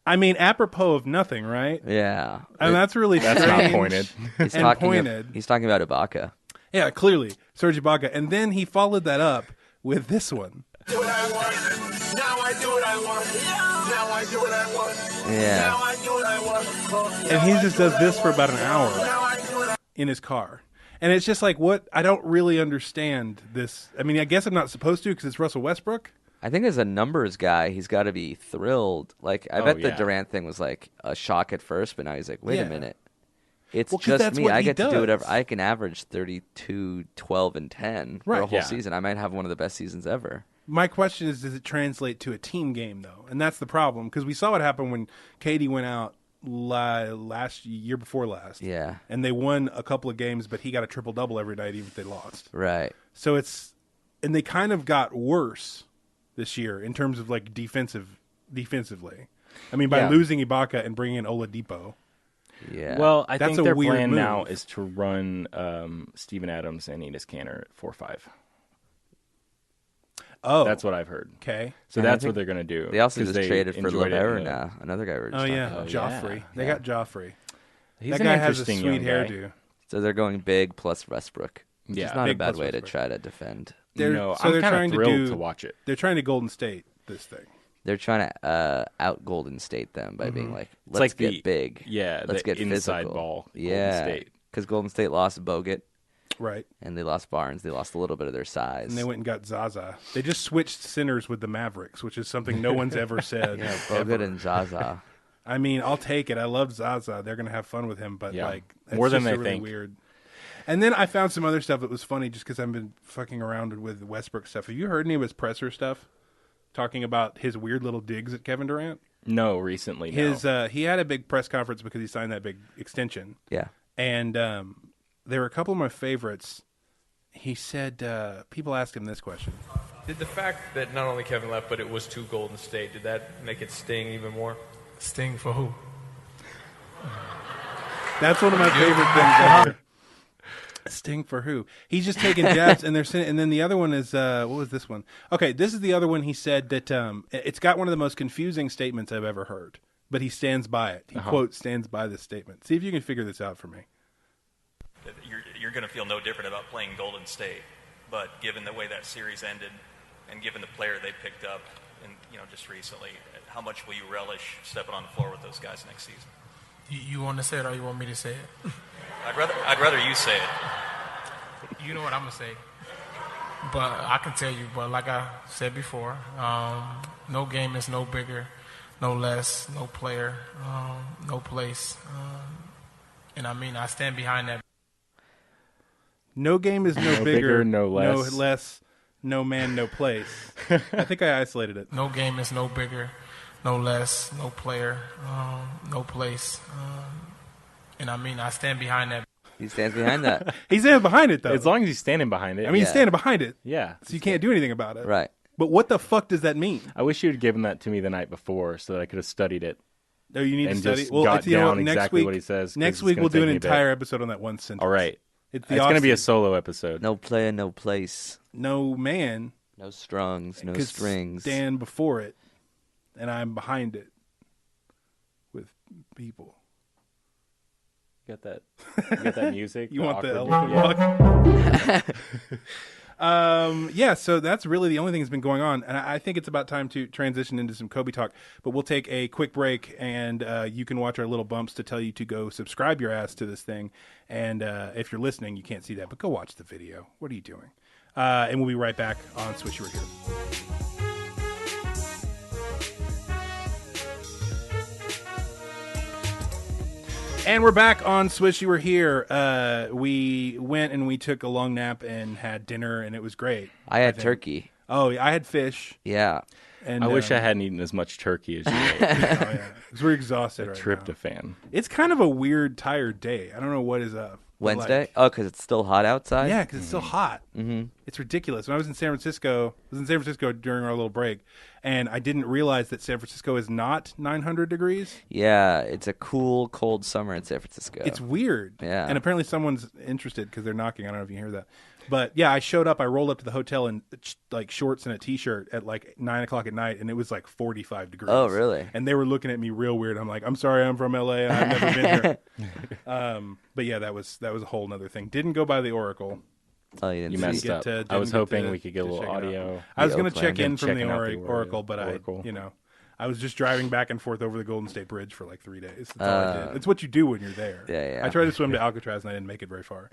[SPEAKER 1] I mean, apropos of nothing, right?
[SPEAKER 3] Yeah.
[SPEAKER 1] And that's really
[SPEAKER 2] That's
[SPEAKER 1] strange.
[SPEAKER 2] not pointed.
[SPEAKER 3] He's
[SPEAKER 1] and
[SPEAKER 3] talking
[SPEAKER 1] pointed.
[SPEAKER 3] He's talking about Ibaka.
[SPEAKER 1] Yeah, clearly, Serge Ibaka. And then he followed that up with this one.
[SPEAKER 5] Do what I want. Now I do what I want. Now I do what I want.
[SPEAKER 3] Yeah.
[SPEAKER 5] Now I do what I want.
[SPEAKER 1] And he just does this for about an hour in his car. And it's just like, what? I don't really understand this. I mean, I guess I'm not supposed to because it's Russell Westbrook.
[SPEAKER 3] I think as a numbers guy, he's got to be thrilled. Like, I bet the
[SPEAKER 2] yeah.
[SPEAKER 3] Durant thing was like a shock at first, but now he's like, wait
[SPEAKER 1] Yeah.
[SPEAKER 3] a minute. It's
[SPEAKER 1] Well, 'cause
[SPEAKER 3] just
[SPEAKER 1] that's
[SPEAKER 3] me.
[SPEAKER 1] what
[SPEAKER 3] I
[SPEAKER 1] he
[SPEAKER 3] get to do whatever.
[SPEAKER 1] does.
[SPEAKER 3] I can average 32, 12, and 10 for
[SPEAKER 1] Right,
[SPEAKER 3] a whole
[SPEAKER 2] yeah.
[SPEAKER 3] season. I might have one of the best seasons ever.
[SPEAKER 1] My question is, does it translate to a team game, though? And that's the problem, because we saw what happened when Katie went out year before last.
[SPEAKER 3] Yeah.
[SPEAKER 1] And they won a couple of games, but he got a triple-double every night, even if they lost.
[SPEAKER 3] Right.
[SPEAKER 1] So and they kind of got worse this year in terms of like defensively. I mean, by
[SPEAKER 3] Yeah.
[SPEAKER 1] losing Ibaka and bringing in Oladipo.
[SPEAKER 3] Yeah.
[SPEAKER 2] Well, I
[SPEAKER 1] That's
[SPEAKER 2] think
[SPEAKER 1] a
[SPEAKER 2] their
[SPEAKER 1] weird
[SPEAKER 2] plan
[SPEAKER 1] move.
[SPEAKER 2] now is to run Steven Adams and Enes Kanter at 4-5.
[SPEAKER 1] Oh,
[SPEAKER 2] That's what I've heard.
[SPEAKER 1] okay.
[SPEAKER 2] So
[SPEAKER 3] And I
[SPEAKER 2] that's
[SPEAKER 3] think
[SPEAKER 2] what they're going to do.
[SPEAKER 3] they also
[SPEAKER 2] 'cause
[SPEAKER 3] just traded for
[SPEAKER 2] enjoyed it in
[SPEAKER 3] Lavera
[SPEAKER 2] the-
[SPEAKER 3] now. Another guy we were just
[SPEAKER 1] Oh
[SPEAKER 3] talking
[SPEAKER 1] yeah,
[SPEAKER 3] about.
[SPEAKER 1] Joffrey. They
[SPEAKER 2] yeah.
[SPEAKER 1] got Joffrey.
[SPEAKER 2] He's
[SPEAKER 1] That
[SPEAKER 2] an
[SPEAKER 1] guy has a
[SPEAKER 2] interesting
[SPEAKER 1] sweet
[SPEAKER 2] young guy.
[SPEAKER 1] hairdo.
[SPEAKER 3] So they're going big plus Westbrook. Which
[SPEAKER 2] Yeah.
[SPEAKER 3] is not a
[SPEAKER 1] Big
[SPEAKER 3] bad
[SPEAKER 1] plus
[SPEAKER 3] way to
[SPEAKER 1] Westbrook.
[SPEAKER 3] try to defend.
[SPEAKER 1] They're
[SPEAKER 2] I'm kind
[SPEAKER 1] trying
[SPEAKER 2] of
[SPEAKER 1] to
[SPEAKER 2] thrilled
[SPEAKER 1] do.
[SPEAKER 2] to watch it.
[SPEAKER 1] They're trying to Golden State this thing.
[SPEAKER 3] They're trying to out Golden State them by being like,
[SPEAKER 2] It's
[SPEAKER 3] let's
[SPEAKER 2] like
[SPEAKER 3] get
[SPEAKER 2] the-
[SPEAKER 3] big.
[SPEAKER 2] yeah,
[SPEAKER 3] let's
[SPEAKER 2] the
[SPEAKER 3] get
[SPEAKER 2] inside
[SPEAKER 3] physical.
[SPEAKER 2] ball, Golden
[SPEAKER 3] Yeah,
[SPEAKER 2] State.
[SPEAKER 3] because Golden State lost Bogut
[SPEAKER 1] Right.
[SPEAKER 3] and they lost Barnes. They lost a little bit of their size.
[SPEAKER 1] And they went and got Zaza. They just switched centers with the Mavericks, which is something no one's ever said.
[SPEAKER 3] yeah, Bogut and Zaza.
[SPEAKER 1] I mean, I'll take it. I love Zaza. They're going to have fun with him, but
[SPEAKER 2] Yeah.
[SPEAKER 1] like it's
[SPEAKER 2] More than
[SPEAKER 1] just
[SPEAKER 2] they
[SPEAKER 1] really
[SPEAKER 2] think.
[SPEAKER 1] weird. And then I found some other stuff that was funny just because I've been fucking around with Westbrook stuff. Have you heard any of his presser stuff? Talking about his weird little digs at Kevin Durant.
[SPEAKER 2] No, recently, no.
[SPEAKER 1] His he had a big press conference because he signed that big extension,
[SPEAKER 3] Yeah.
[SPEAKER 1] and there were a couple of my favorites. He said people asked him this question.
[SPEAKER 6] Did the fact that not only Kevin left, but it was to Golden State, did that make it sting even more?
[SPEAKER 5] Sting for who?
[SPEAKER 1] That's one of my favorite things ever. Sting for who? He's just taking jabs, and they're sending, and then the other one is what was this one? Okay, this is the other one. He said that it's got one of the most confusing statements I've ever heard, but he stands by it. He quote stands by this statement. See if you can figure this out for me.
[SPEAKER 7] You're going to feel no different about playing Golden State, but given the way that series ended, and given the player they picked up, and just recently, how much will you relish stepping on the floor with those guys next season?
[SPEAKER 5] You want to say it or you want me to say it?
[SPEAKER 7] I'd rather you say it.
[SPEAKER 5] You know what I'm going to say. But I can tell you, but like I said before, no game is no bigger, no less, no player, no place. And I mean, I stand behind that.
[SPEAKER 1] No game is no,
[SPEAKER 2] No
[SPEAKER 1] bigger,
[SPEAKER 2] bigger, no less.
[SPEAKER 1] no less, no man, no place. I think I isolated it.
[SPEAKER 5] No game is no bigger, no less, no player, no place. And I mean, I stand behind that.
[SPEAKER 3] He stands behind that.
[SPEAKER 1] He's standing behind it though.
[SPEAKER 2] As long as he's standing behind it.
[SPEAKER 1] I mean, he's
[SPEAKER 3] Yeah.
[SPEAKER 1] standing behind it,
[SPEAKER 2] yeah.
[SPEAKER 1] so you can't do anything about it.
[SPEAKER 3] Right.
[SPEAKER 1] But what the fuck does that mean?
[SPEAKER 2] I wish you had given that to me the night before so that I could have studied it.
[SPEAKER 1] Oh, you need to
[SPEAKER 2] And
[SPEAKER 1] study.
[SPEAKER 2] just
[SPEAKER 1] Well,
[SPEAKER 2] got
[SPEAKER 1] it's, you know
[SPEAKER 2] down
[SPEAKER 1] what, next
[SPEAKER 2] exactly
[SPEAKER 1] week,
[SPEAKER 2] what he says, 'cause
[SPEAKER 1] Next
[SPEAKER 2] it's
[SPEAKER 1] week
[SPEAKER 2] gonna
[SPEAKER 1] we'll do
[SPEAKER 2] take
[SPEAKER 1] an
[SPEAKER 2] me a bit.
[SPEAKER 1] entire episode on that one sentence.
[SPEAKER 2] All right.
[SPEAKER 1] It's
[SPEAKER 2] It's going to be a
[SPEAKER 1] off-season.
[SPEAKER 2] solo episode.
[SPEAKER 3] No player, no place.
[SPEAKER 1] No man
[SPEAKER 3] No strungs, no
[SPEAKER 1] could
[SPEAKER 3] strings.
[SPEAKER 1] stand before it, and I'm behind it with people.
[SPEAKER 2] You got that music?
[SPEAKER 1] You want the
[SPEAKER 2] awkward-
[SPEAKER 1] elephant
[SPEAKER 2] yeah.
[SPEAKER 1] buck? Yeah, so that's really the only thing that's been going on, and I think it's about time to transition into some Kobe talk. But we'll take a quick break, and you can watch our little bumps to tell you to go subscribe your ass to this thing. And if you're listening, you can't see that, but go watch the video. What are you doing? And we'll be right back on Swish You Were Here. And we're back on Swish You Were Here. We went and we took a long nap and had dinner, and it was great.
[SPEAKER 3] I had
[SPEAKER 1] think.
[SPEAKER 3] turkey.
[SPEAKER 1] Oh, yeah, I had fish.
[SPEAKER 3] Yeah.
[SPEAKER 1] And
[SPEAKER 2] I wish I hadn't eaten as much turkey as you ate.
[SPEAKER 1] Oh, yeah. 'Cause we're exhausted right now.
[SPEAKER 2] Tryptophan.
[SPEAKER 1] It's kind of a weird, tired day. I don't know what is up. But,
[SPEAKER 3] Wednesday?
[SPEAKER 1] like,
[SPEAKER 3] Oh, because it's still hot outside?
[SPEAKER 1] yeah, because it's still hot. Mm-hmm. It's ridiculous. When I was in San Francisco, during our little break, and I didn't realize that San Francisco is not 900 degrees.
[SPEAKER 3] Yeah, it's a cool, cold summer in San Francisco.
[SPEAKER 1] It's weird.
[SPEAKER 3] Yeah.
[SPEAKER 1] And apparently someone's interested because they're knocking. I don't know if you hear that. But yeah, I showed up. I rolled up to the hotel in like shorts and a t-shirt at like 9 o'clock at night, and it was like 45 degrees.
[SPEAKER 3] Oh, really?
[SPEAKER 1] And they were looking at me real weird. I'm like, I'm sorry, I'm from LA and I've never been here. But yeah, that was a whole nother thing. Didn't go by the Oracle.
[SPEAKER 3] Oh, you didn't
[SPEAKER 2] You
[SPEAKER 3] see
[SPEAKER 2] messed
[SPEAKER 3] it.
[SPEAKER 2] up.
[SPEAKER 1] Didn't
[SPEAKER 2] I was
[SPEAKER 1] get
[SPEAKER 2] hoping
[SPEAKER 1] to-
[SPEAKER 2] we could get a
[SPEAKER 1] to
[SPEAKER 2] little
[SPEAKER 1] check it out.
[SPEAKER 2] audio.
[SPEAKER 1] I was going to
[SPEAKER 3] Oakland.
[SPEAKER 1] check in from the
[SPEAKER 2] Checking out the
[SPEAKER 1] Oracle, but
[SPEAKER 2] Oracle.
[SPEAKER 1] I was just driving back and forth over the Golden State Bridge for like 3 days. That's all I did. It's what you do when you're there.
[SPEAKER 3] Yeah.
[SPEAKER 1] I tried to swim to Alcatraz and I didn't make it very far.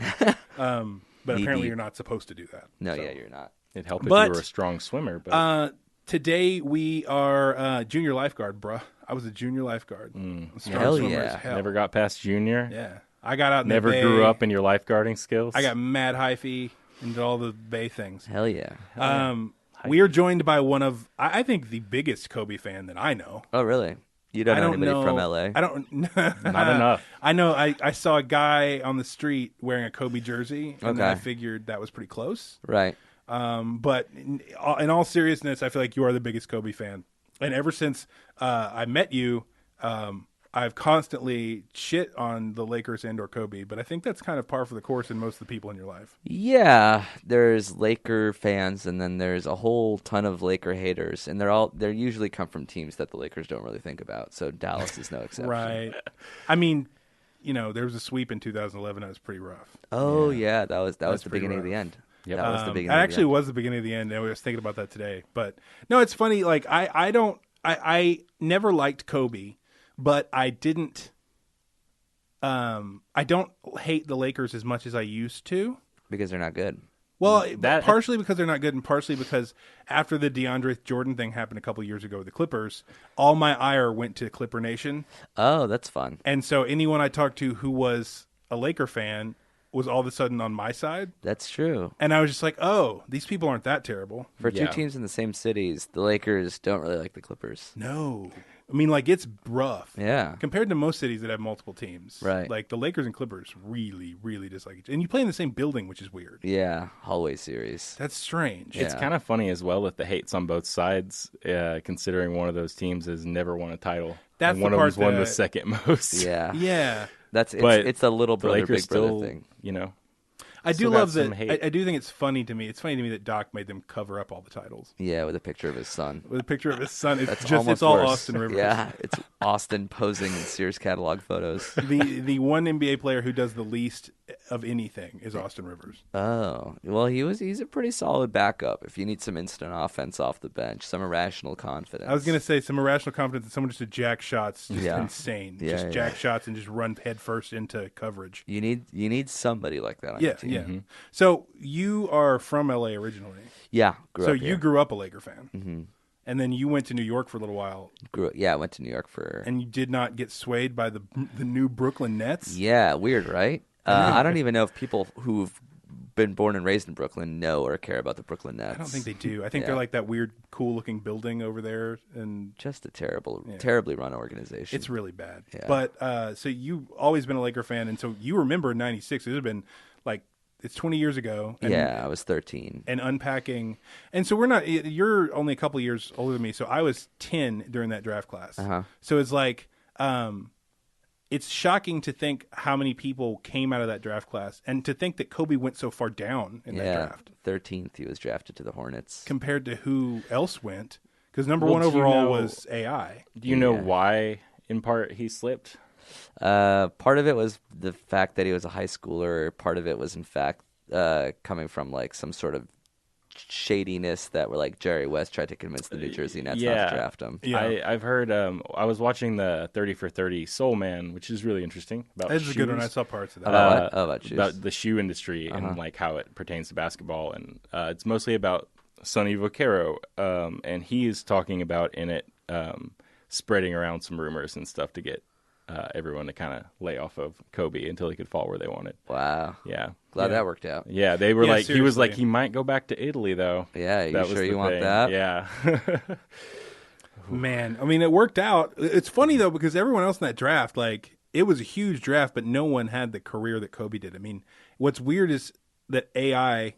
[SPEAKER 1] But
[SPEAKER 3] Knee
[SPEAKER 1] apparently
[SPEAKER 3] deep.
[SPEAKER 1] you're not supposed to do that.
[SPEAKER 3] No,
[SPEAKER 1] So.
[SPEAKER 3] yeah, you're not.
[SPEAKER 2] It helped if
[SPEAKER 1] But,
[SPEAKER 2] you were a strong swimmer. But
[SPEAKER 1] Today we are junior lifeguard, bruh. I was a junior lifeguard. A strong
[SPEAKER 3] Hell
[SPEAKER 1] swimmer
[SPEAKER 3] yeah.
[SPEAKER 1] as hell.
[SPEAKER 2] never got past junior.
[SPEAKER 1] Yeah. I got out in
[SPEAKER 2] Never
[SPEAKER 1] the bay.
[SPEAKER 2] grew up in your lifeguarding skills.
[SPEAKER 1] I got mad hyphy and did all the bay things.
[SPEAKER 3] Hell yeah.
[SPEAKER 1] We are joined by one of, I think, the biggest Kobe fan that I know.
[SPEAKER 3] Oh, really? You don't know anybody from LA?
[SPEAKER 1] I don't.
[SPEAKER 2] Not enough.
[SPEAKER 1] I know. I saw a guy on the street wearing a Kobe jersey, and then I
[SPEAKER 3] Okay.
[SPEAKER 1] figured that was pretty close.
[SPEAKER 3] Right.
[SPEAKER 1] But in all seriousness, I feel like you are the biggest Kobe fan, and ever since I met you, I've constantly shit on the Lakers and or Kobe. But I think that's kind of par for the course in most of the people in your life.
[SPEAKER 3] Yeah, there's Laker fans, and then there's a whole ton of Laker haters, and they usually come from teams that the Lakers don't really think about. So Dallas is no exception.
[SPEAKER 1] Right. I mean, there was a sweep in 2011 that was pretty rough.
[SPEAKER 3] Oh yeah, that was the
[SPEAKER 1] pretty
[SPEAKER 3] beginning of
[SPEAKER 1] rough.
[SPEAKER 3] the end.
[SPEAKER 2] Yep.
[SPEAKER 3] That was the beginning.
[SPEAKER 1] That
[SPEAKER 3] of the
[SPEAKER 1] actually
[SPEAKER 3] end.
[SPEAKER 1] was the beginning of the end, and I was thinking about that today. But no, it's funny. Like I never liked Kobe, but I didn't. I don't hate the Lakers as much as I used to.
[SPEAKER 3] because they're not good.
[SPEAKER 1] Well, partially because they're not good, and partially because after the DeAndre Jordan thing happened a couple of years ago with the Clippers, all my ire went to Clipper Nation.
[SPEAKER 3] Oh, that's fun.
[SPEAKER 1] And so anyone I talked to who was a Laker fan was all of a sudden on my side.
[SPEAKER 3] That's true.
[SPEAKER 1] And I was just like, oh, these people aren't that terrible.
[SPEAKER 3] For
[SPEAKER 2] Yeah.
[SPEAKER 3] two teams in the same cities, the Lakers don't really like the Clippers.
[SPEAKER 1] No. I mean, like, it's rough.
[SPEAKER 3] Yeah.
[SPEAKER 1] Compared to most cities that have multiple teams.
[SPEAKER 3] Right.
[SPEAKER 1] Like, the Lakers and Clippers really, really dislike each other. And you play in the same building, which is weird.
[SPEAKER 3] Yeah, hallway series.
[SPEAKER 1] That's strange.
[SPEAKER 2] It's
[SPEAKER 3] Yeah.
[SPEAKER 2] kind of funny as well that the hate's on both sides, considering one of those teams has never won a title.
[SPEAKER 1] That's
[SPEAKER 2] and one
[SPEAKER 1] the
[SPEAKER 2] of
[SPEAKER 1] part
[SPEAKER 2] them's won the
[SPEAKER 1] that-
[SPEAKER 2] second most.
[SPEAKER 3] Yeah.
[SPEAKER 1] Yeah.
[SPEAKER 2] But
[SPEAKER 3] It's a little
[SPEAKER 2] the
[SPEAKER 3] brother,
[SPEAKER 2] Lakers
[SPEAKER 3] big brother
[SPEAKER 2] still,
[SPEAKER 3] thing.
[SPEAKER 1] I do
[SPEAKER 2] Still got
[SPEAKER 1] love
[SPEAKER 2] some
[SPEAKER 1] that.
[SPEAKER 2] hate.
[SPEAKER 1] I do think it's funny to me. It's funny to me that Doc made them cover up all the titles
[SPEAKER 3] Yeah, with a picture of his son.
[SPEAKER 1] with a picture of his son. It's
[SPEAKER 3] That's
[SPEAKER 1] just
[SPEAKER 3] almost
[SPEAKER 1] it's all
[SPEAKER 3] worse.
[SPEAKER 1] Austin Rivers.
[SPEAKER 3] Yeah, it's Austin posing in Sears catalog photos.
[SPEAKER 1] The one NBA player who does the least of anything is Austin Rivers.
[SPEAKER 3] Oh, well, he's a pretty solid backup. If you need some instant offense off the bench, some irrational confidence.
[SPEAKER 1] I was gonna say some irrational confidence that someone just to jack shots, just
[SPEAKER 3] Yeah.
[SPEAKER 1] insane.
[SPEAKER 3] Yeah,
[SPEAKER 1] just
[SPEAKER 3] yeah.
[SPEAKER 1] jack shots and just run headfirst into coverage.
[SPEAKER 3] You need somebody like that on
[SPEAKER 1] Yeah,
[SPEAKER 3] your team.
[SPEAKER 1] yeah. So you are from LA originally.
[SPEAKER 3] Yeah, grew
[SPEAKER 1] So
[SPEAKER 3] up
[SPEAKER 1] you
[SPEAKER 3] here.
[SPEAKER 1] grew up a Laker fan, and then you went to New York for a little while,
[SPEAKER 3] I went to New York for.
[SPEAKER 1] and you did not get swayed by the new Brooklyn Nets.
[SPEAKER 3] Yeah, weird, right? I don't even know if people who've been born and raised in Brooklyn know or care about the Brooklyn Nets.
[SPEAKER 1] I don't think they do. I think
[SPEAKER 3] Yeah.
[SPEAKER 1] they're like that weird, cool-looking building over there, and
[SPEAKER 3] Just a terribly run organization.
[SPEAKER 1] it's really bad.
[SPEAKER 3] Yeah.
[SPEAKER 1] But so you've always been a Laker fan, and so you remember '96. It would have been like it's 20 years ago. And,
[SPEAKER 3] Yeah, I was 13.
[SPEAKER 1] and unpacking, and so we're not. You're only a couple years older than me, so I was 10 during that draft class.
[SPEAKER 3] Uh-huh.
[SPEAKER 1] So it's like, it's shocking to think how many people came out of that draft class, and to think that Kobe went so far down in that
[SPEAKER 3] Yeah,
[SPEAKER 1] draft
[SPEAKER 3] 13th he was drafted to the Hornets.
[SPEAKER 1] compared to who else went. Because number
[SPEAKER 2] Well,
[SPEAKER 1] one
[SPEAKER 2] do you
[SPEAKER 1] overall
[SPEAKER 2] know-
[SPEAKER 1] was AI.
[SPEAKER 2] Do you know
[SPEAKER 3] Yeah.
[SPEAKER 2] why, in part, he slipped?
[SPEAKER 3] Part of it was the fact that he was a high schooler. Part of it was, in fact, coming from like some sort of shadiness that were like Jerry West tried to convince the New Jersey Nets not to draft him.
[SPEAKER 1] Yeah.
[SPEAKER 2] I've heard. I was watching the 30 for 30 Soul Man, which is really interesting about
[SPEAKER 1] That's a good one. I
[SPEAKER 2] shoes.
[SPEAKER 1] saw parts of that.
[SPEAKER 3] About what? Oh, about shoes.
[SPEAKER 2] About the shoe industry and like how it pertains to basketball, and it's mostly about Sonny Vaccaro, and he is talking about in it spreading around some rumors and stuff to get everyone to kind of lay off of Kobe until he could fall where they wanted.
[SPEAKER 3] Wow.
[SPEAKER 2] Yeah.
[SPEAKER 3] Glad that worked out.
[SPEAKER 2] Yeah, they were
[SPEAKER 1] Yeah,
[SPEAKER 2] he was like,
[SPEAKER 1] seriously.
[SPEAKER 2] he might go back to Italy, though.
[SPEAKER 3] Yeah,
[SPEAKER 2] That was
[SPEAKER 3] sure
[SPEAKER 2] the
[SPEAKER 3] you want
[SPEAKER 2] thing.
[SPEAKER 3] that?
[SPEAKER 2] Yeah.
[SPEAKER 1] Man, I mean, it worked out. It's funny though because everyone else in that draft, like, it was a huge draft, but no one had the career that Kobe did. I mean, what's weird is that AI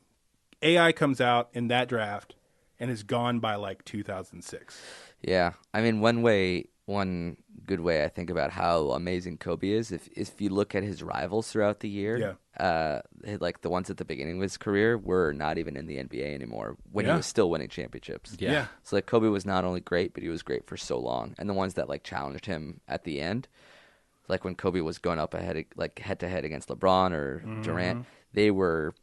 [SPEAKER 1] comes out in that draft and is gone by like 2006.
[SPEAKER 3] Yeah. I mean, one good way I think about how amazing Kobe is, if you look at his rivals throughout the year, like the ones at the beginning of his career were not even in the NBA anymore when he was still winning championships.
[SPEAKER 2] Yeah.
[SPEAKER 3] So like Kobe was not only great, but he was great for so long. And the ones that like challenged him at the end, like when Kobe was going up ahead, like head to head against LeBron or Durant, they were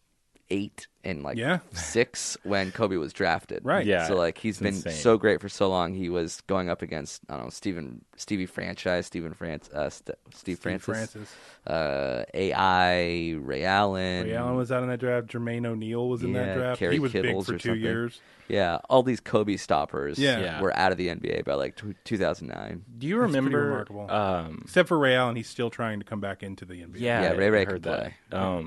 [SPEAKER 3] 8 and like 6 when Kobe was drafted.
[SPEAKER 1] Right.
[SPEAKER 2] Yeah.
[SPEAKER 3] So like he's been
[SPEAKER 2] insane.
[SPEAKER 3] so great for so long. He was going up against Steve Francis, AI, Ray Allen.
[SPEAKER 1] Ray Allen was out in that draft. Jermaine O'Neal was in that draft.
[SPEAKER 3] Kerry
[SPEAKER 1] He was big
[SPEAKER 3] Kittles
[SPEAKER 1] for
[SPEAKER 3] or
[SPEAKER 1] 2
[SPEAKER 3] something.
[SPEAKER 1] years.
[SPEAKER 3] Yeah, all these Kobe stoppers
[SPEAKER 1] Yeah.
[SPEAKER 3] were out of the NBA by like 2009.
[SPEAKER 2] Do you
[SPEAKER 1] That's pretty
[SPEAKER 2] remember?
[SPEAKER 1] remarkable. Except for Ray Allen, he's still trying to come back into the NBA.
[SPEAKER 2] Yeah,
[SPEAKER 3] Yeah, Ray
[SPEAKER 2] I
[SPEAKER 3] could
[SPEAKER 2] heard that.
[SPEAKER 3] play.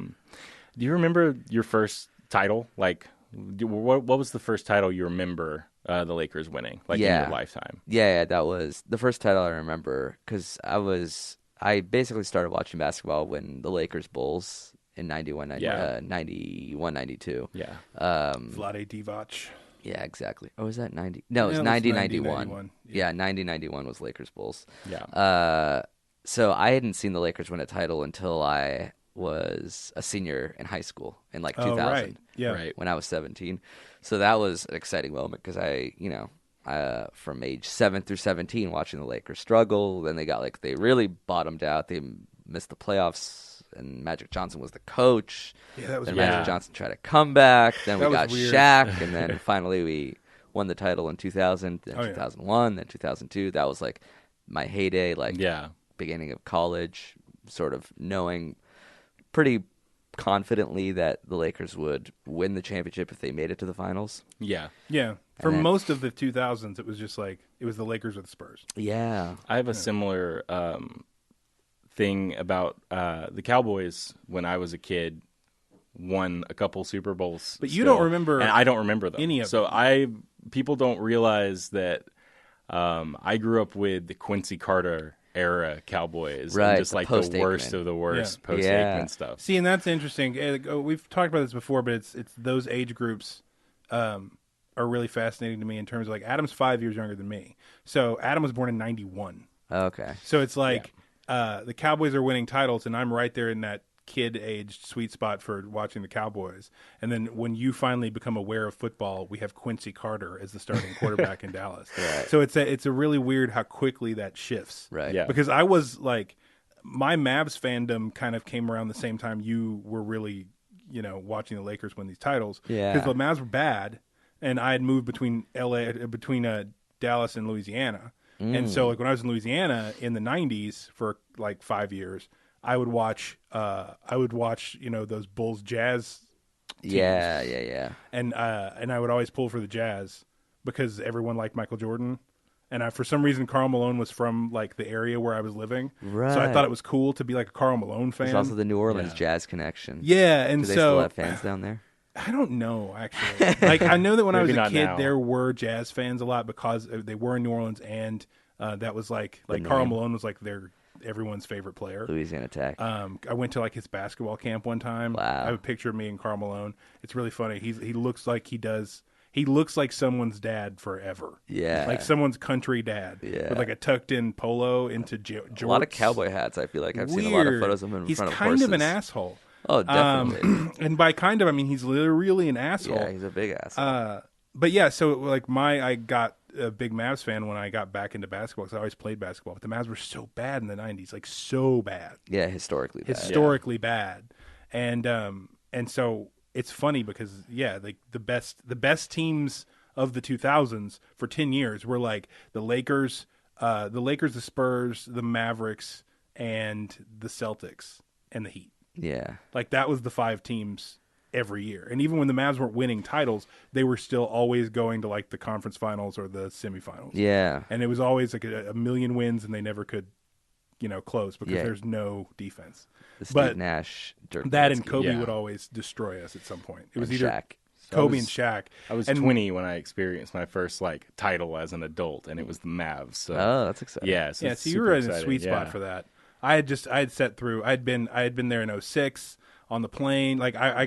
[SPEAKER 2] Do you remember your first title? Like, what was the first title you remember the Lakers winning? Like in your lifetime?
[SPEAKER 3] Yeah, that was the first title I remember because I basically started watching basketball when the Lakers Bulls in 91, 92.
[SPEAKER 2] Yeah.
[SPEAKER 1] Vlade Divac.
[SPEAKER 3] Yeah, exactly. Oh, was that 90? No, it was
[SPEAKER 1] Yeah,
[SPEAKER 3] 90,
[SPEAKER 1] that's
[SPEAKER 3] 91.
[SPEAKER 1] 91.
[SPEAKER 3] Yeah, 90, 91 was Lakers Bulls.
[SPEAKER 2] Yeah.
[SPEAKER 3] So I hadn't seen the Lakers win a title until I was a senior in high school in like 2000.
[SPEAKER 1] Oh, right. Yeah.
[SPEAKER 2] Right.
[SPEAKER 3] When I was 17. So that was an exciting moment because from age 7 through 17 watching the Lakers struggle. Then they really bottomed out. They missed the playoffs and Magic Johnson was the coach.
[SPEAKER 1] Yeah, that was
[SPEAKER 3] Then
[SPEAKER 1] weird.
[SPEAKER 3] Magic Johnson tried to come back. Then we
[SPEAKER 1] That was
[SPEAKER 3] got
[SPEAKER 1] weird.
[SPEAKER 3] Shaq. And then finally we won the title in 2000, then
[SPEAKER 1] Oh, yeah.
[SPEAKER 3] 2001, then 2002. That was like my heyday, like
[SPEAKER 2] Yeah.
[SPEAKER 3] beginning of college, sort of knowing pretty confidently that the Lakers would win the championship if they made it to the finals.
[SPEAKER 2] Yeah.
[SPEAKER 1] Yeah. For
[SPEAKER 3] And then-
[SPEAKER 1] most of the 2000s, it was just like, it was the Lakers or the Spurs.
[SPEAKER 3] Yeah.
[SPEAKER 2] I have a similar thing about the Cowboys when I was a kid. Won a couple Super Bowls,
[SPEAKER 1] But you
[SPEAKER 2] still,
[SPEAKER 1] don't remember
[SPEAKER 2] and I don't remember them.
[SPEAKER 1] any of
[SPEAKER 2] so
[SPEAKER 1] them.
[SPEAKER 2] people don't realize that I grew up with the Quincy Carter era Cowboys,
[SPEAKER 3] Right,
[SPEAKER 2] and just
[SPEAKER 3] the
[SPEAKER 2] like the
[SPEAKER 3] post-Aikman.
[SPEAKER 2] worst of the worst
[SPEAKER 1] Yeah.
[SPEAKER 2] post
[SPEAKER 3] Yeah.
[SPEAKER 2] Aikman stuff.
[SPEAKER 1] See, and that's interesting. We've talked about this before, but it's those age groups are really fascinating to me in terms of like Adam's 5 years younger than me. So Adam was born in 91.
[SPEAKER 3] Okay.
[SPEAKER 1] So it's like the Cowboys are winning titles, and I'm right there in that kid-aged sweet spot for watching the Cowboys. And then when you finally become aware of football, we have Quincy Carter as the starting quarterback in Dallas.
[SPEAKER 3] Right.
[SPEAKER 1] So it's a really weird how quickly that shifts.
[SPEAKER 3] Right.
[SPEAKER 2] Yeah.
[SPEAKER 1] Because I was like, my Mavs fandom kind of came around the same time you were really, watching the Lakers win these titles.
[SPEAKER 3] Yeah.
[SPEAKER 1] Because the Mavs were bad, and I had moved between Dallas and Louisiana. And so like when I was in Louisiana in the 90s for like 5 years, I would watch those Bulls Jazz teams.
[SPEAKER 3] Yeah.
[SPEAKER 1] And I would always pull for the Jazz because everyone liked Michael Jordan. And for some reason, Karl Malone was from like the area where I was living, so I
[SPEAKER 3] Right.
[SPEAKER 1] thought it was cool to be like a Karl Malone fan.
[SPEAKER 3] There's also the New Orleans
[SPEAKER 2] Yeah.
[SPEAKER 3] Jazz connection.
[SPEAKER 1] Yeah, and
[SPEAKER 3] Do they
[SPEAKER 1] so
[SPEAKER 3] still have fans down there?
[SPEAKER 1] I don't know actually. Like I know that when I was
[SPEAKER 2] Maybe
[SPEAKER 1] a
[SPEAKER 2] not
[SPEAKER 1] kid,
[SPEAKER 2] now.
[SPEAKER 1] there were Jazz fans a lot because they were in New Orleans, and that was like Karl
[SPEAKER 3] name.
[SPEAKER 1] Malone was like everyone's favorite player.
[SPEAKER 3] Louisiana Tech.
[SPEAKER 1] I went to like his basketball camp one time.
[SPEAKER 3] Wow.
[SPEAKER 1] I have a picture of me and Karl Malone. It's really funny. He looks like he looks like someone's dad forever.
[SPEAKER 3] Yeah.
[SPEAKER 1] Like someone's country dad.
[SPEAKER 3] Yeah.
[SPEAKER 1] With like a tucked in polo into jorts.
[SPEAKER 3] a lot of cowboy hats, I feel like. I've seen a lot of
[SPEAKER 1] Weird.
[SPEAKER 3] photos of him in
[SPEAKER 1] He's
[SPEAKER 3] front of
[SPEAKER 1] kind
[SPEAKER 3] horses.
[SPEAKER 1] of an asshole.
[SPEAKER 3] Oh, definitely.
[SPEAKER 1] And by kind of, I mean he's really an asshole.
[SPEAKER 3] yeah, he's a big ass.
[SPEAKER 1] But yeah, so like I got a big Mavs fan when I got back into basketball because I always played basketball. But the Mavs were so bad in the 90s, like so bad.
[SPEAKER 3] yeah, historically bad.
[SPEAKER 1] Historically bad. And so it's funny because like the best teams of the 2000s for 10 years were like the Lakers, the Spurs, the Mavericks, and the Celtics and the Heat.
[SPEAKER 3] Yeah.
[SPEAKER 1] Like that was the 5 teams every year. And even when the Mavs weren't winning titles, they were still always going to like the conference finals or the semifinals.
[SPEAKER 3] Yeah.
[SPEAKER 1] And it was always like a million wins, and they never could close because
[SPEAKER 3] Yeah.
[SPEAKER 1] there's no defense.
[SPEAKER 3] The Steve
[SPEAKER 1] But
[SPEAKER 3] Nash, Dirk
[SPEAKER 1] that and
[SPEAKER 3] Nowitzki.
[SPEAKER 1] Kobe
[SPEAKER 2] Yeah.
[SPEAKER 1] would always destroy us at some point. It was
[SPEAKER 3] And
[SPEAKER 1] either
[SPEAKER 3] Shaq.
[SPEAKER 1] Kobe and Shaq.
[SPEAKER 2] I was
[SPEAKER 1] and
[SPEAKER 2] 20 when I experienced my first title as an adult, and it was the Mavs. So
[SPEAKER 3] Oh, that's exciting.
[SPEAKER 2] yeah, so
[SPEAKER 1] Yeah,
[SPEAKER 2] it's
[SPEAKER 1] so you were
[SPEAKER 2] super
[SPEAKER 1] in a
[SPEAKER 2] exciting.
[SPEAKER 1] sweet spot
[SPEAKER 2] Yeah.
[SPEAKER 1] for that. I had set through. I had been there in 06 on the plane. I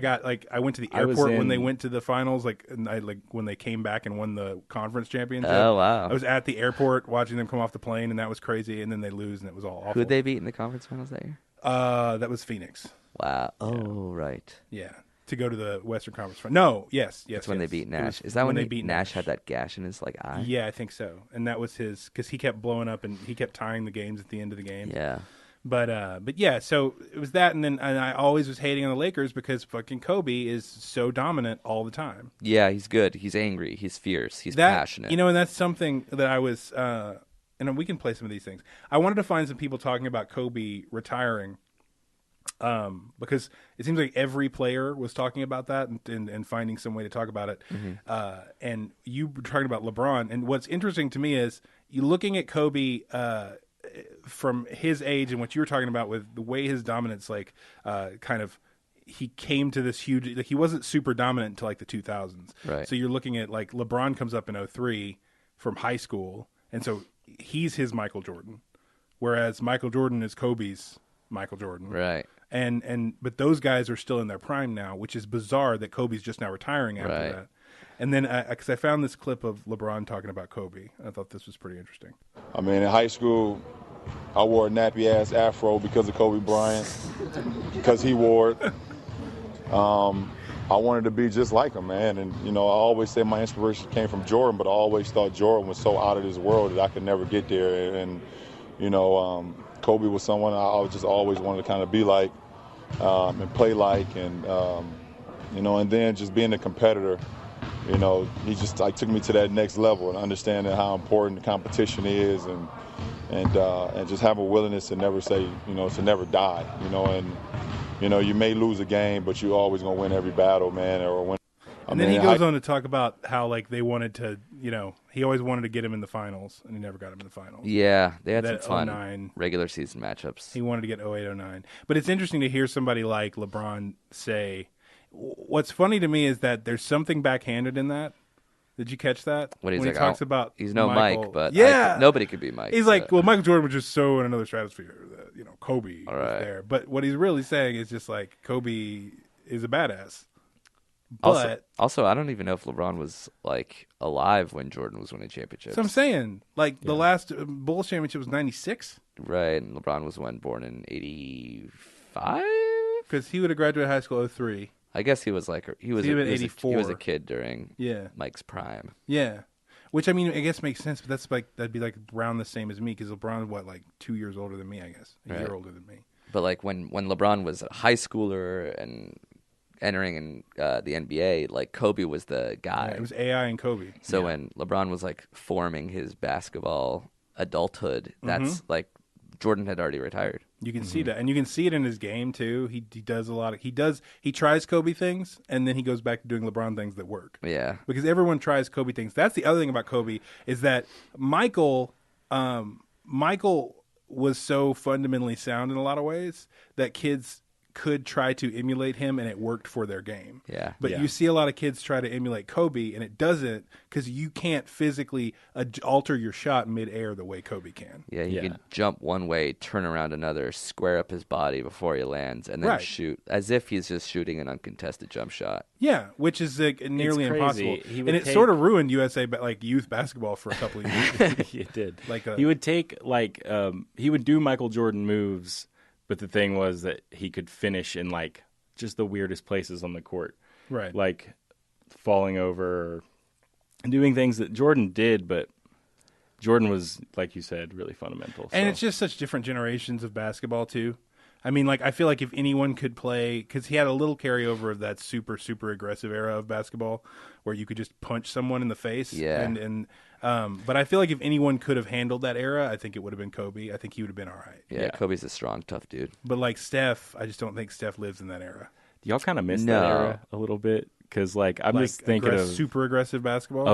[SPEAKER 1] went to the
[SPEAKER 2] I was
[SPEAKER 1] airport when they
[SPEAKER 2] in-
[SPEAKER 1] went to the finals. When they came back and won the conference championship.
[SPEAKER 3] Oh, wow.
[SPEAKER 1] I was at the airport watching them come off the plane, and that was crazy. And then they lose, and it was all awful.
[SPEAKER 3] Who'd they beat in the conference finals that year?
[SPEAKER 1] That was Phoenix.
[SPEAKER 3] Wow. Oh, right.
[SPEAKER 1] Yeah, to go to the Western Conference. No, yes.
[SPEAKER 3] That's when they beat
[SPEAKER 1] It
[SPEAKER 3] Nash.
[SPEAKER 1] was
[SPEAKER 3] Is that when
[SPEAKER 1] they beat
[SPEAKER 3] Nash had that gash in his eye?
[SPEAKER 1] Yeah, I think so. And that was his because he kept blowing up and he kept tying the games at the end of the game.
[SPEAKER 3] Yeah.
[SPEAKER 1] But yeah, so it was that, and I always was hating on the Lakers because fucking Kobe is so dominant all the time.
[SPEAKER 3] Yeah, he's good. He's angry. He's fierce. He's passionate.
[SPEAKER 1] And that's something that I was, and we can play some of these things. I wanted to find some people talking about Kobe retiring, because it seems like every player was talking about that and finding some way to talk about it. And you were talking about LeBron, and what's interesting to me is you looking at Kobe, from his age and what you were talking about with the way his dominance, he came to this huge, he wasn't super dominant until the 2000s.
[SPEAKER 3] Right.
[SPEAKER 1] So you're looking at LeBron comes up in 03 from high school. And so he's his Michael Jordan, whereas Michael Jordan is Kobe's Michael Jordan.
[SPEAKER 3] Right.
[SPEAKER 1] But those guys are still in their prime now, which is bizarre that Kobe's just now retiring after
[SPEAKER 3] Right.
[SPEAKER 1] that. And then, because I found this clip of LeBron talking about Kobe, I thought this was pretty interesting.
[SPEAKER 8] I mean, in high school, I wore a nappy-ass afro because of Kobe Bryant, because he wore it. I wanted to be just like him, man. And, I always say my inspiration came from Jordan, but I always thought Jordan was so out of this world that I could never get there. And Kobe was someone I just always wanted to kind of be like and play like. And, and then just being a competitor, he just took me to that next level and understanding how important the competition is and just have a willingness to never say, to never die, and, you may lose a game, but you're always going to win every battle, man, or win.
[SPEAKER 1] And then he goes on to talk about how they wanted to, he always wanted to get him in the finals, and he never got him in the finals.
[SPEAKER 3] Yeah, they had some
[SPEAKER 1] That
[SPEAKER 3] fun
[SPEAKER 1] 09
[SPEAKER 3] regular season matchups.
[SPEAKER 1] He wanted to get 08, 09. But it's interesting to hear somebody like LeBron say, what's funny to me is that there's something backhanded in that. Did you catch that?
[SPEAKER 3] When
[SPEAKER 1] he talks about
[SPEAKER 3] he's no
[SPEAKER 1] Michael.
[SPEAKER 3] Mike, but
[SPEAKER 1] yeah,
[SPEAKER 3] nobody could be Mike.
[SPEAKER 1] He's like, well, Michael Jordan was just so in another stratosphere that, Kobe was
[SPEAKER 3] right.
[SPEAKER 1] there. But what he's really saying is just Kobe is a badass. But
[SPEAKER 3] also, I don't even know if LeBron was alive when Jordan was winning championships.
[SPEAKER 1] so I'm saying, the last Bulls championship was 96?
[SPEAKER 3] Right, and LeBron was born in 85?
[SPEAKER 1] Because he would have graduated high school 03.
[SPEAKER 3] I guess he was he was
[SPEAKER 1] He
[SPEAKER 3] a,
[SPEAKER 1] was
[SPEAKER 3] he was a-
[SPEAKER 1] 84.
[SPEAKER 3] he was a kid during
[SPEAKER 1] Yeah.
[SPEAKER 3] Mike's prime.
[SPEAKER 1] Yeah. Which, I mean, I guess makes sense, but that's that'd be around the same as me, because LeBron's 2 years older than me, I guess. A
[SPEAKER 3] Right.
[SPEAKER 1] year older than me.
[SPEAKER 3] But when LeBron was a high schooler and entering in the NBA, Kobe was the guy.
[SPEAKER 1] Yeah, it was AI and Kobe.
[SPEAKER 3] So when LeBron was forming his basketball adulthood, that's Jordan had already retired.
[SPEAKER 1] You can see that, and you can see it in his game too. He does a lot of he tries Kobe things, and then he goes back to doing LeBron things that work.
[SPEAKER 3] Yeah.
[SPEAKER 1] Because everyone tries Kobe things. That's the other thing about Kobe is that Michael was so fundamentally sound in a lot of ways that kids could try to emulate him, and it worked for their game.
[SPEAKER 3] Yeah.
[SPEAKER 1] But
[SPEAKER 2] Yeah.
[SPEAKER 1] you see a lot of kids try to emulate Kobe, and it doesn't, because you can't physically alter your shot midair the way Kobe can.
[SPEAKER 3] Yeah, he
[SPEAKER 2] Yeah.
[SPEAKER 3] can jump one way, turn around another, square up his body before he lands, and then
[SPEAKER 1] Right.
[SPEAKER 3] shoot as if he's just shooting an uncontested jump shot.
[SPEAKER 1] Yeah, which is nearly
[SPEAKER 2] crazy.
[SPEAKER 1] impossible,
[SPEAKER 2] He
[SPEAKER 1] and
[SPEAKER 2] would
[SPEAKER 1] it
[SPEAKER 2] take-
[SPEAKER 1] sort of ruined USA, youth basketball for a couple of years.
[SPEAKER 2] It did.
[SPEAKER 1] He
[SPEAKER 2] He would take he would do Michael Jordan moves, but the thing was that he could finish in just the weirdest places on the court,
[SPEAKER 1] Right.
[SPEAKER 2] like falling over and doing things that Jordan did, but Jordan was, like you said, really fundamental.
[SPEAKER 1] And
[SPEAKER 2] so.
[SPEAKER 1] it's just such different generations of basketball too. I mean, I feel like if anyone could play, because he had a little carryover of that super, super aggressive era of basketball where you could just punch someone in the face.
[SPEAKER 3] Yeah.
[SPEAKER 1] But I feel like if anyone could have handled that era, I think it would have been Kobe. I think he would have been all right.
[SPEAKER 3] Yeah,
[SPEAKER 2] Yeah.
[SPEAKER 3] Kobe's a strong, tough dude.
[SPEAKER 1] But Steph, I just don't think Steph lives in that era.
[SPEAKER 2] Do y'all kind of miss
[SPEAKER 3] No.
[SPEAKER 2] that era a little bit? Because I'm just thinking of
[SPEAKER 1] super aggressive basketball.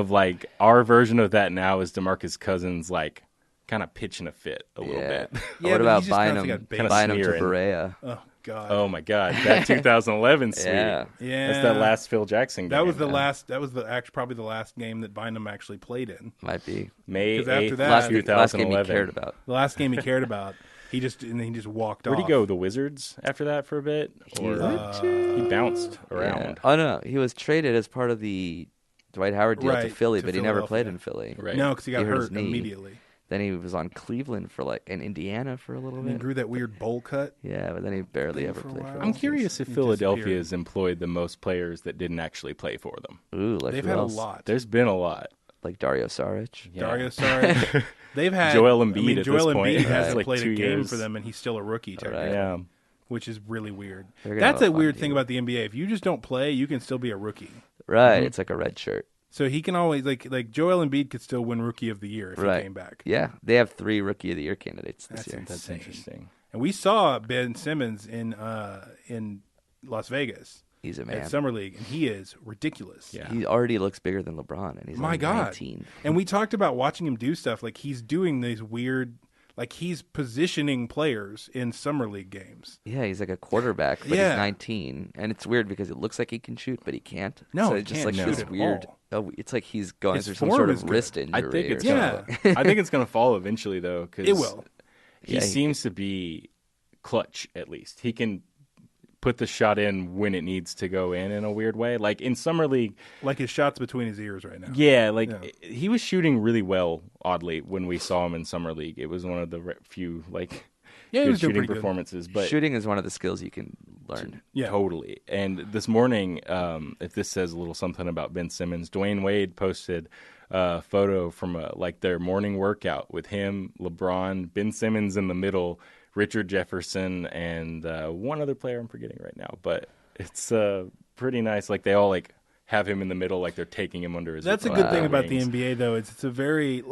[SPEAKER 2] our version of that now is DeMarcus Cousins kind of pitching a fit a little
[SPEAKER 3] Yeah.
[SPEAKER 2] bit.
[SPEAKER 1] Yeah,
[SPEAKER 3] What
[SPEAKER 1] but
[SPEAKER 3] about
[SPEAKER 1] he's just
[SPEAKER 3] buying
[SPEAKER 1] constantly
[SPEAKER 3] him?
[SPEAKER 1] got bait.
[SPEAKER 2] Kinda
[SPEAKER 3] Buying him to
[SPEAKER 2] sneering.
[SPEAKER 3] Berea.
[SPEAKER 1] Oh God.
[SPEAKER 2] Oh my God, that 2011 sweep.
[SPEAKER 3] Yeah.
[SPEAKER 1] Yeah.
[SPEAKER 2] That's that last Phil Jackson game.
[SPEAKER 1] That was the last. That was probably the last game that Bynum actually played in.
[SPEAKER 3] Might be.
[SPEAKER 2] May
[SPEAKER 1] 'Cause after
[SPEAKER 2] 8th,
[SPEAKER 1] that-
[SPEAKER 3] Last
[SPEAKER 2] 2011.
[SPEAKER 3] game he cared about.
[SPEAKER 1] The last game he cared about. He just walked
[SPEAKER 2] Where'd
[SPEAKER 1] off.
[SPEAKER 2] he go? The Wizards after that for a bit, or he bounced around.
[SPEAKER 3] Yeah. Oh no, he was traded as part of the Dwight Howard deal to
[SPEAKER 1] Right,
[SPEAKER 3] Philly,
[SPEAKER 1] to
[SPEAKER 3] but he never played
[SPEAKER 1] Philadelphia.
[SPEAKER 3] in Philly.
[SPEAKER 2] Right.
[SPEAKER 1] No, because he got
[SPEAKER 3] hurt his
[SPEAKER 1] hurt
[SPEAKER 3] knee.
[SPEAKER 1] immediately.
[SPEAKER 3] Then he was on Cleveland for in Indiana for a little
[SPEAKER 1] And he
[SPEAKER 3] bit.
[SPEAKER 1] grew that weird bowl cut.
[SPEAKER 3] Yeah, but then he barely ever
[SPEAKER 1] for a
[SPEAKER 3] played for
[SPEAKER 1] while.
[SPEAKER 3] the
[SPEAKER 2] I'm
[SPEAKER 3] Wizards.
[SPEAKER 2] curious if
[SPEAKER 1] He
[SPEAKER 2] Philadelphia
[SPEAKER 1] disappeared.
[SPEAKER 2] has employed the most players that didn't actually play for them.
[SPEAKER 3] Ooh, like
[SPEAKER 1] They've
[SPEAKER 3] who
[SPEAKER 1] had
[SPEAKER 3] else?
[SPEAKER 1] a lot.
[SPEAKER 2] There's been a lot.
[SPEAKER 3] Like Dario Saric.
[SPEAKER 2] Yeah.
[SPEAKER 1] Dario Saric. They've had
[SPEAKER 2] Joel Embiid
[SPEAKER 1] I mean,
[SPEAKER 2] at
[SPEAKER 1] Joel
[SPEAKER 2] this point.
[SPEAKER 1] Embiid hasn't
[SPEAKER 2] Like
[SPEAKER 1] played
[SPEAKER 2] 2
[SPEAKER 1] a game
[SPEAKER 2] years.
[SPEAKER 1] for them, and he's still a rookie technically,
[SPEAKER 2] Yeah.
[SPEAKER 1] which is really weird.
[SPEAKER 3] They're gonna
[SPEAKER 1] That's
[SPEAKER 3] have
[SPEAKER 1] a
[SPEAKER 3] a
[SPEAKER 1] weird
[SPEAKER 3] fun
[SPEAKER 1] thing
[SPEAKER 3] team.
[SPEAKER 1] about the NBA. If you just don't play, you can still be a rookie.
[SPEAKER 3] Right, it's like a red shirt.
[SPEAKER 1] So he can always like Joel Embiid could still win Rookie of the Year if
[SPEAKER 3] Right.
[SPEAKER 1] he came back.
[SPEAKER 3] Yeah, they have 3 Rookie of the Year candidates this
[SPEAKER 1] That's
[SPEAKER 3] year.
[SPEAKER 1] insane.
[SPEAKER 2] That's interesting.
[SPEAKER 1] And we saw Ben Simmons in Las Vegas
[SPEAKER 3] He's a
[SPEAKER 1] at
[SPEAKER 3] man.
[SPEAKER 1] Summer League, and he is ridiculous.
[SPEAKER 2] Yeah.
[SPEAKER 3] He already looks bigger than LeBron, and he's
[SPEAKER 1] My
[SPEAKER 3] only
[SPEAKER 1] God.
[SPEAKER 3] 19.
[SPEAKER 1] And we talked about watching him do stuff like he's doing these weird, like he's positioning players in Summer League games.
[SPEAKER 3] Yeah, he's like a quarterback, but
[SPEAKER 1] Yeah.
[SPEAKER 3] he's 19, and it's weird because it looks like he can shoot, but he can't.
[SPEAKER 1] No,
[SPEAKER 3] so
[SPEAKER 1] he
[SPEAKER 3] it's just
[SPEAKER 1] can't
[SPEAKER 3] like
[SPEAKER 1] shoot
[SPEAKER 3] this
[SPEAKER 1] at
[SPEAKER 3] weird.
[SPEAKER 1] all.
[SPEAKER 3] Oh, it's like he's going
[SPEAKER 1] His
[SPEAKER 3] through some
[SPEAKER 1] form
[SPEAKER 3] sort
[SPEAKER 1] is
[SPEAKER 3] of
[SPEAKER 1] good.
[SPEAKER 3] wrist injury.
[SPEAKER 2] I think it's
[SPEAKER 3] or
[SPEAKER 1] Yeah.
[SPEAKER 3] something.
[SPEAKER 2] I think it's going to fall eventually though, because
[SPEAKER 1] It will.
[SPEAKER 2] He
[SPEAKER 3] Yeah,
[SPEAKER 2] seems to be clutch. At least he can put the shot in when it needs to go in a weird way. Like in Summer League,
[SPEAKER 1] Like his shots between his ears right now.
[SPEAKER 2] yeah, like
[SPEAKER 1] Yeah.
[SPEAKER 2] he was shooting really well. Oddly, when we saw him in Summer League, it was one of the few
[SPEAKER 1] Yeah, he
[SPEAKER 2] good
[SPEAKER 1] was doing
[SPEAKER 2] shooting
[SPEAKER 1] pretty good.
[SPEAKER 2] performances. But
[SPEAKER 3] Shooting is one of the skills you can learn.
[SPEAKER 1] Yeah.
[SPEAKER 2] totally. And this morning, if this says a little something about Ben Simmons, Dwayne Wade posted a photo from their morning workout with him, LeBron, Ben Simmons in the middle, Richard Jefferson, and one other player I'm forgetting right now. But it's pretty nice. Like they all have him in the middle, like they're taking him under his.
[SPEAKER 1] That's a good thing about the
[SPEAKER 2] wings.
[SPEAKER 1] NBA, though. It's a very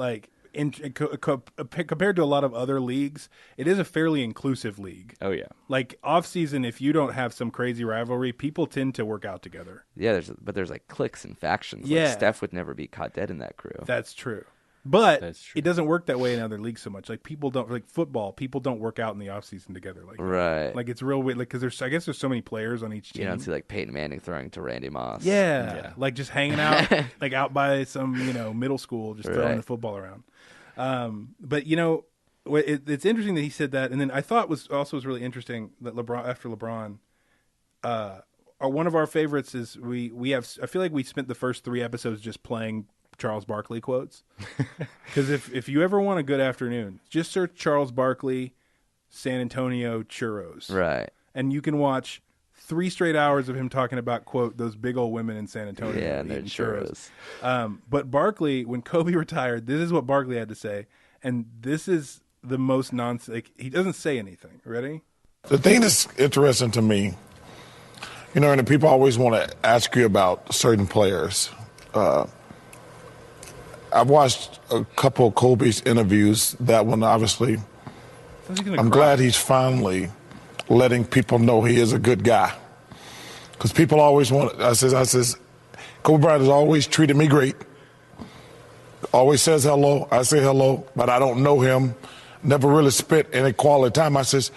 [SPEAKER 1] compared to a lot of other leagues, it is a fairly inclusive league.
[SPEAKER 2] Oh yeah,
[SPEAKER 1] Like off season, if you don't have some crazy rivalry, people tend to work out together.
[SPEAKER 3] Yeah, there's like cliques and factions.
[SPEAKER 1] Yeah.
[SPEAKER 3] Like Steph would never be caught dead in that crew.
[SPEAKER 1] That's true. But
[SPEAKER 2] That's true.
[SPEAKER 1] it doesn't work that way in other leagues so much. Like people don't like football. People don't work out in the off season together. Like
[SPEAKER 3] Right.
[SPEAKER 1] Like it's real weird. Like because I guess there's so many players on each team.
[SPEAKER 3] You don't see like Peyton Manning throwing to Randy Moss.
[SPEAKER 1] Yeah, like just hanging out, like out by some middle school, just throwing
[SPEAKER 3] Right.
[SPEAKER 1] the football around. But it's interesting that he said that, and then I thought was really interesting that LeBron, one of our favorites is we have. I feel like we spent the first 3 episodes just playing Charles Barkley quotes, because if you ever want a good afternoon, just search Charles Barkley, San Antonio churros,
[SPEAKER 3] Right.
[SPEAKER 1] and you can watch 3 straight hours of him talking about, quote, those big old women in San Antonio.
[SPEAKER 3] Yeah, and
[SPEAKER 1] eating
[SPEAKER 3] they're churros.
[SPEAKER 1] But Barkley, when Kobe retired, this is what Barkley had to say. And this is the most nonsense. Like, he doesn't say anything. Ready?
[SPEAKER 9] The thing that's interesting to me, and the people always want to ask you about certain players. I've watched a couple of Kobe's interviews. That one, obviously,
[SPEAKER 1] Sounds like he's gonna
[SPEAKER 9] I'm
[SPEAKER 1] cry.
[SPEAKER 9] glad he's finally letting people know he is a good guy. Because people always want, I says, Kobe Bryant has always treated me great. Always says hello. I say hello, but I don't know him. Never really spent any quality time. I says,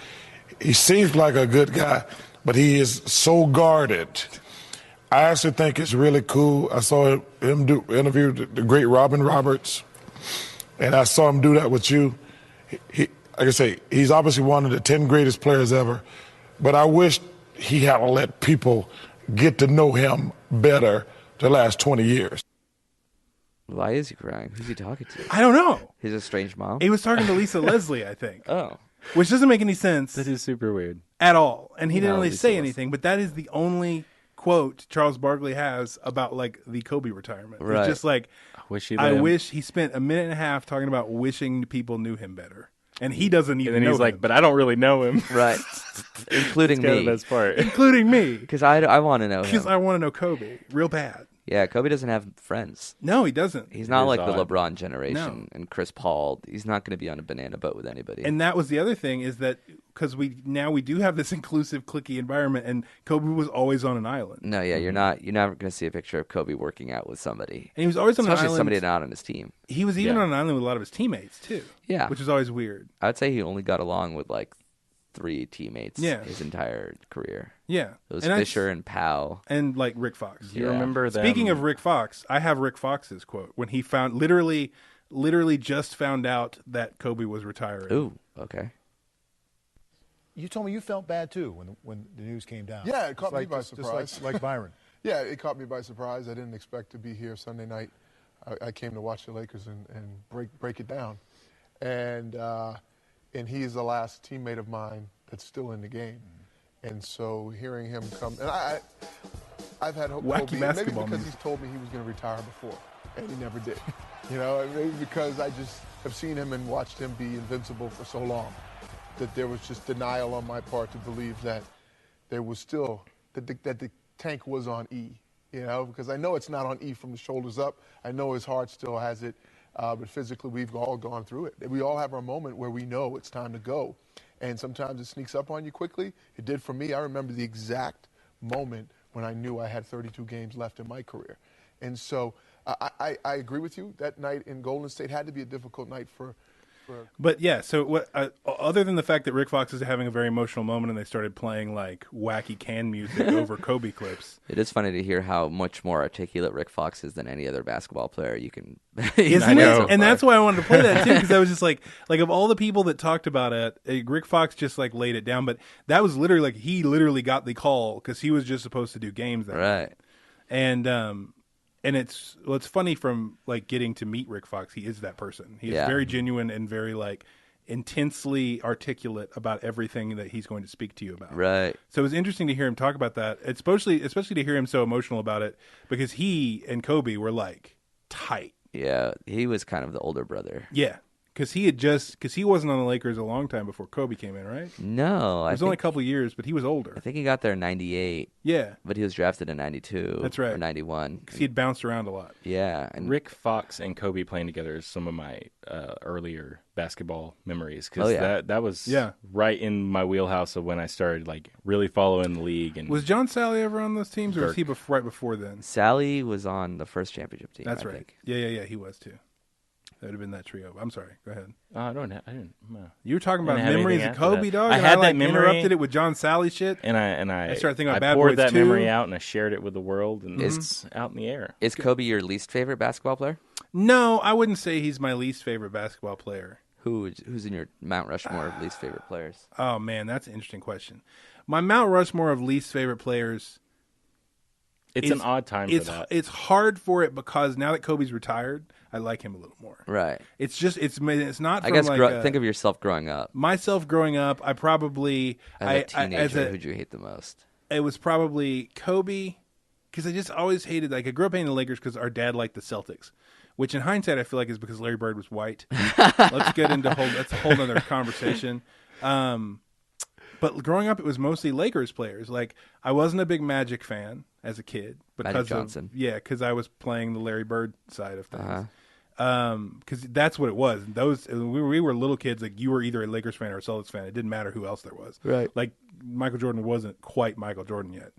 [SPEAKER 9] he seems like a good guy, but he is so guarded. I actually think it's really cool. I saw him interview the great Robin Roberts, and I saw him do that with you. He, like I say, he's obviously one of the 10 greatest players ever, but I wish he had let people get to know him better the last 20 years.
[SPEAKER 3] Why is he crying? Who's he talking to?
[SPEAKER 1] I don't know.
[SPEAKER 3] His estranged mom?
[SPEAKER 1] He was talking to Lisa Leslie, I think,
[SPEAKER 3] Oh.
[SPEAKER 1] which doesn't make any sense
[SPEAKER 2] that is super weird.
[SPEAKER 1] at all. And he didn't
[SPEAKER 3] No,
[SPEAKER 1] really
[SPEAKER 3] Lisa
[SPEAKER 1] say
[SPEAKER 3] Leslie.
[SPEAKER 1] anything, but that is the only quote Charles Barkley has about like the Kobe retirement.
[SPEAKER 3] Right.
[SPEAKER 1] It's just like,
[SPEAKER 2] Wish he
[SPEAKER 1] I
[SPEAKER 2] let him-
[SPEAKER 1] wish he spent a minute and a half talking about wishing people knew him better. And he doesn't even
[SPEAKER 2] And then
[SPEAKER 1] know
[SPEAKER 2] he's like,
[SPEAKER 1] him,
[SPEAKER 2] but I don't really know him.
[SPEAKER 3] Right. Including
[SPEAKER 2] That's kind of
[SPEAKER 3] me.
[SPEAKER 2] the best part.
[SPEAKER 1] including me.
[SPEAKER 3] Because I want to know
[SPEAKER 1] Because
[SPEAKER 3] him.
[SPEAKER 1] I want to know Kobe real bad.
[SPEAKER 3] Yeah, Kobe doesn't have friends.
[SPEAKER 1] No, he doesn't.
[SPEAKER 3] He's not
[SPEAKER 2] is
[SPEAKER 3] like the
[SPEAKER 2] odd.
[SPEAKER 3] LeBron generation
[SPEAKER 1] No.
[SPEAKER 3] and Chris Paul. He's not going to be on a banana boat with anybody.
[SPEAKER 1] And that was the other thing is that because we do have this inclusive, cliquey environment, and Kobe was always on an island.
[SPEAKER 3] no, yeah, you're never going to see a picture of Kobe working out with somebody.
[SPEAKER 1] And he was always on an
[SPEAKER 3] Especially
[SPEAKER 1] island.
[SPEAKER 3] somebody not on his team.
[SPEAKER 1] He was even
[SPEAKER 2] Yeah.
[SPEAKER 1] on an island with a lot of his teammates too.
[SPEAKER 3] Yeah.
[SPEAKER 1] which is always weird.
[SPEAKER 3] I would say he only got along with like 3 teammates
[SPEAKER 1] Yeah.
[SPEAKER 3] his entire career.
[SPEAKER 1] Yeah,
[SPEAKER 3] It was
[SPEAKER 1] And
[SPEAKER 3] Fisher and Powell.
[SPEAKER 1] and like Rick Fox.
[SPEAKER 2] You
[SPEAKER 3] Yeah.
[SPEAKER 2] remember them?
[SPEAKER 1] Speaking of Rick Fox, I have Rick Fox's quote when he found literally just found out that Kobe was retiring.
[SPEAKER 3] Ooh, okay.
[SPEAKER 10] You told me you felt bad too when the news came down.
[SPEAKER 11] Yeah, it caught me
[SPEAKER 10] Like-
[SPEAKER 11] by
[SPEAKER 10] just
[SPEAKER 11] surprise.
[SPEAKER 10] like Byron.
[SPEAKER 11] Yeah, it caught me by surprise. I didn't expect to be here Sunday night. I came to watch the Lakers and break it down, and he's the last teammate of mine that's still in the game, and so hearing him come, and I've had hope
[SPEAKER 1] Wacky
[SPEAKER 11] Kobe, maybe
[SPEAKER 1] basketball
[SPEAKER 11] because
[SPEAKER 1] move.
[SPEAKER 11] he's told me he was going to retire before, and he never did. You know, maybe because I just have seen him and watched him be invincible for so long that there was just denial on my part to believe that there was still that the tank was on E. You know, because I know it's not on E from the shoulders up. I know his heart still has it, but physically we've all gone through it. We all have our moment where we know it's time to go, and sometimes it sneaks up on you quickly. It did for me. I remember the exact moment when I knew I had 32 games left in my career, and so I agree with you. That night in Golden State had to be a difficult night for.
[SPEAKER 1] But yeah, so what? Other than the fact that Rick Fox is having a very emotional moment, and they started playing like wacky can music over Kobe clips.
[SPEAKER 3] It is funny to hear how much more articulate Rick Fox is than any other basketball player you can.
[SPEAKER 1] Isn't it? And that's why I wanted to play that too, because I was just like of all the people that talked about it, Rick Fox just like laid it down. But that was literally like he literally got the call because he was just supposed to do games that
[SPEAKER 3] right.
[SPEAKER 1] night. And it's funny from like getting to meet Rick Fox. He is that person. He is
[SPEAKER 3] Yeah.
[SPEAKER 1] very genuine and very like intensely articulate about everything that he's going to speak to you about.
[SPEAKER 3] Right.
[SPEAKER 1] So it was interesting to hear him talk about that, especially to hear him so emotional about it because he and Kobe were like tight.
[SPEAKER 3] Yeah, he was kind of the older brother.
[SPEAKER 1] Yeah, because he wasn't on the Lakers a long time before Kobe came in, right?
[SPEAKER 3] No,
[SPEAKER 1] It was only a couple years, but he was older.
[SPEAKER 3] I think he got there in '98.
[SPEAKER 1] Yeah,
[SPEAKER 3] but he was drafted in '92.
[SPEAKER 1] That's right.
[SPEAKER 3] Or '91.
[SPEAKER 1] because he had bounced around a lot.
[SPEAKER 3] Yeah, and
[SPEAKER 2] Rick Fox and Kobe playing together is some of my earlier basketball memories because
[SPEAKER 3] Oh, yeah.
[SPEAKER 2] that was
[SPEAKER 1] Yeah.
[SPEAKER 2] right in my wheelhouse of when I started like really following the league. And
[SPEAKER 1] Was John Sally ever on those teams, or was he right before then?
[SPEAKER 3] Sally was on the first championship team.
[SPEAKER 1] That's
[SPEAKER 3] I
[SPEAKER 1] right.
[SPEAKER 3] think.
[SPEAKER 1] Yeah, he was too. That would have been that trio. I'm sorry. Go ahead.
[SPEAKER 2] I didn't.
[SPEAKER 1] You were talking about
[SPEAKER 2] Didn't have
[SPEAKER 1] memories
[SPEAKER 2] anything
[SPEAKER 1] of
[SPEAKER 2] after
[SPEAKER 1] Kobe,
[SPEAKER 2] that.
[SPEAKER 1] dog.
[SPEAKER 2] I
[SPEAKER 1] and
[SPEAKER 2] had
[SPEAKER 1] like,
[SPEAKER 2] that memory.
[SPEAKER 1] interrupted it with John Sally shit.
[SPEAKER 2] And
[SPEAKER 1] I started thinking about
[SPEAKER 2] I
[SPEAKER 1] Bad
[SPEAKER 2] poured
[SPEAKER 1] Boys
[SPEAKER 2] that
[SPEAKER 1] 2.
[SPEAKER 2] memory out and I shared it with the world, and it's out in the air.
[SPEAKER 3] Is Kobe your least favorite basketball player?
[SPEAKER 1] No, I wouldn't say he's my least favorite basketball player.
[SPEAKER 3] Who's in your Mount Rushmore of least favorite players?
[SPEAKER 1] Oh man, that's an interesting question. My Mount Rushmore of least favorite players.
[SPEAKER 2] It's an odd time for that.
[SPEAKER 1] It's hard for it because now that Kobe's retired, I like him a little more.
[SPEAKER 3] Right.
[SPEAKER 1] It's just it's not.
[SPEAKER 3] I
[SPEAKER 1] From
[SPEAKER 3] guess
[SPEAKER 1] like
[SPEAKER 3] think of yourself growing up.
[SPEAKER 1] myself growing up. I probably
[SPEAKER 3] As a teenager, who'd you hate the most?
[SPEAKER 1] It was probably Kobe because I just always hated. Like I grew up hating the Lakers because our dad liked the Celtics, which in hindsight I feel like is because Larry Bird was white. Let's get into that's a whole other conversation. But growing up, it was mostly Lakers players. Like I wasn't a big Magic fan as a kid because
[SPEAKER 3] Magic Johnson.
[SPEAKER 1] because I was playing the Larry Bird side of things.
[SPEAKER 3] Uh-huh.
[SPEAKER 1] Because that's what it was. Those we were little kids. Like you were either a Lakers fan or a Celtics fan. It didn't matter who else there was.
[SPEAKER 3] Right.
[SPEAKER 1] Like Michael Jordan wasn't quite Michael Jordan yet.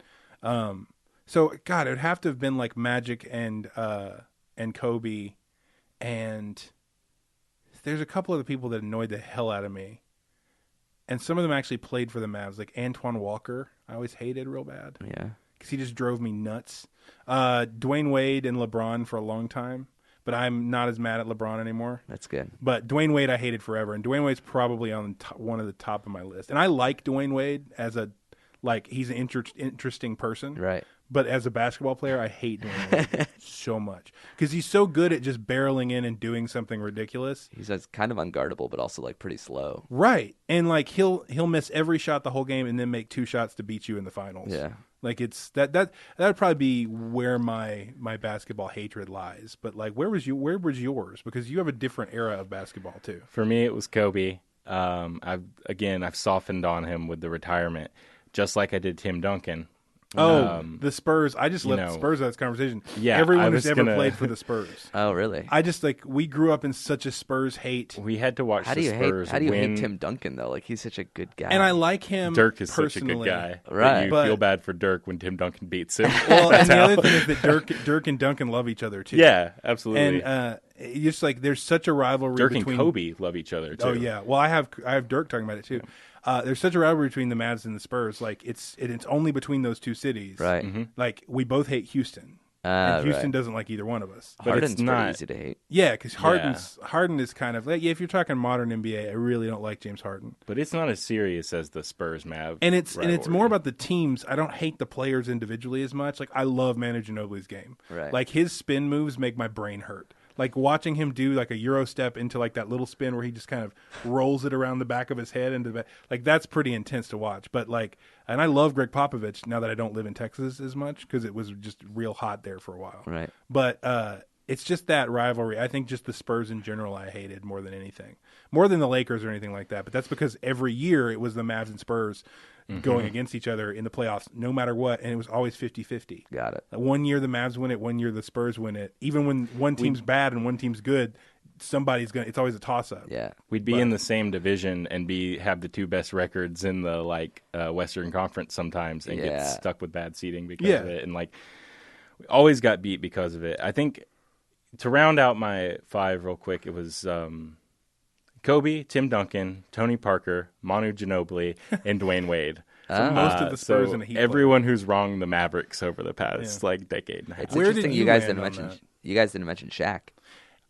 [SPEAKER 1] So God, it would have to have been like Magic and Kobe, and there's a couple of the people that annoyed the hell out of me, and some of them actually played for the Mavs. Like Antoine Walker, I always hated real bad.
[SPEAKER 3] Yeah.
[SPEAKER 1] Because he just drove me nuts. Dwayne Wade and LeBron for a long time. But I'm not as mad at LeBron anymore.
[SPEAKER 3] That's good.
[SPEAKER 1] But Dwayne Wade I hated forever, and Dwayne Wade's probably on one of the top of my list. And I like Dwayne Wade as he's an interesting person.
[SPEAKER 3] Right.
[SPEAKER 1] But as a basketball player, I hate Dwayne Wade so much because he's so good at just barreling in and doing something ridiculous.
[SPEAKER 3] He's kind of unguardable, but also like pretty slow.
[SPEAKER 1] Right, and like he'll miss every shot the whole game, and then make 2 shots to beat you in the finals.
[SPEAKER 3] Yeah.
[SPEAKER 1] Like it's that would probably be where my basketball hatred lies. But like where was yours? Because you have a different era of basketball too.
[SPEAKER 2] For me, it was Kobe. I've softened on him with the retirement, just like I did Tim Duncan.
[SPEAKER 1] The Spurs. I just left the Spurs out of this conversation.
[SPEAKER 2] Yeah,
[SPEAKER 1] everyone who's ever played for the Spurs.
[SPEAKER 3] Oh, really?
[SPEAKER 1] I just we grew up in such a Spurs hate.
[SPEAKER 2] We had to watch
[SPEAKER 3] How
[SPEAKER 2] the
[SPEAKER 3] do you
[SPEAKER 2] Spurs
[SPEAKER 3] hate
[SPEAKER 2] win.
[SPEAKER 3] Tim Duncan though? Like he's such a good guy,
[SPEAKER 1] And I like him.
[SPEAKER 2] Dirk is
[SPEAKER 1] personally.
[SPEAKER 2] such a good guy.
[SPEAKER 3] Right.
[SPEAKER 2] But you feel bad for Dirk when Tim Duncan beats him.
[SPEAKER 1] Well, and the other thing is that Dirk and Duncan love each other too.
[SPEAKER 2] Yeah, absolutely.
[SPEAKER 1] And just there's such a rivalry
[SPEAKER 2] Dirk
[SPEAKER 1] between
[SPEAKER 2] and Kobe love each other too.
[SPEAKER 1] Oh yeah. Well, I have Dirk talking about it too. There's such a rivalry between the Mavs and the Spurs. Like it's only between those two cities.
[SPEAKER 3] right?
[SPEAKER 1] Like we both hate Houston. And Houston
[SPEAKER 3] right.
[SPEAKER 1] doesn't like either one of us.
[SPEAKER 2] But
[SPEAKER 3] Harden's
[SPEAKER 2] it's
[SPEAKER 3] pretty
[SPEAKER 2] not
[SPEAKER 3] easy to hate.
[SPEAKER 1] Yeah, because Harden is kind of if you're talking modern NBA, I really don't like James Harden.
[SPEAKER 2] But it's not as serious as the Spurs Mav.
[SPEAKER 1] And it's
[SPEAKER 2] rivalry.
[SPEAKER 1] more about the teams. I don't hate the players individually as much. Like I love Manu Ginobili's game.
[SPEAKER 3] Right.
[SPEAKER 1] Like his spin moves make my brain hurt. Like watching him do like a Euro step into like that little spin where he just kind of rolls it around the back of his head into the back. Like that's pretty intense to watch. But and I love Greg Popovich now that I don't live in Texas as much because it was just real hot there for a while.
[SPEAKER 3] Right.
[SPEAKER 1] But it's just that rivalry. I think just the Spurs in general I hated more than anything. More than the Lakers or anything like that. But that's because every year it was the Mavs and Spurs going against each other in the playoffs no matter what, and it was always 50-50.
[SPEAKER 3] Got it.
[SPEAKER 1] One year the Mavs win it, one year the Spurs win it. Even when one team's bad and one team's good, somebody's going to – it's always a toss-up.
[SPEAKER 3] Yeah.
[SPEAKER 2] We'd be in the same division and have the two best records in the Western Conference sometimes and get stuck with bad seeding because of it. And we always got beat because of it. I think to round out my five real quick, it was Kobe, Tim Duncan, Tony Parker, Manu Ginobili, and Dwayne Wade.
[SPEAKER 1] So most of the Spurs in the Heat.
[SPEAKER 2] Everyone who's wronged the Mavericks over the past decade and a half.
[SPEAKER 3] It's interesting you guys didn't mention Shaq.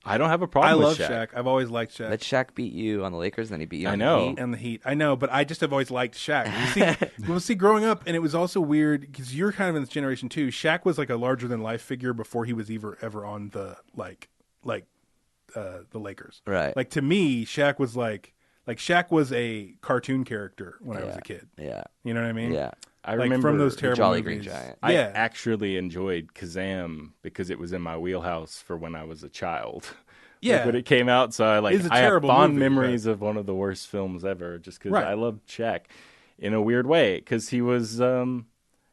[SPEAKER 2] I don't have a problem with
[SPEAKER 1] Shaq. I love Shaq. I've always liked Shaq.
[SPEAKER 3] Let Shaq beat you on the Lakers, and then he beat you on
[SPEAKER 2] the
[SPEAKER 3] Heat.
[SPEAKER 1] And the Heat. I know, but I just have always liked Shaq. You see, growing up, and it was also weird because you're kind of in this generation too. Shaq was like a larger than life figure before he was ever on the the Lakers.
[SPEAKER 3] Right.
[SPEAKER 1] Like to me, Shaq was like Shaq was a cartoon character when I was a kid.
[SPEAKER 3] Yeah.
[SPEAKER 1] You know what I mean?
[SPEAKER 3] Yeah.
[SPEAKER 2] I remember
[SPEAKER 1] from those terrible
[SPEAKER 3] Jolly
[SPEAKER 1] movies.
[SPEAKER 3] Green Giant.
[SPEAKER 2] I actually enjoyed Kazam because it was in my wheelhouse for when I was a child.
[SPEAKER 1] Yeah.
[SPEAKER 2] When it came out, so I have fond
[SPEAKER 1] movie,
[SPEAKER 2] memories of one of the worst films ever just because
[SPEAKER 1] Right.
[SPEAKER 2] I loved Shaq in a weird way because he was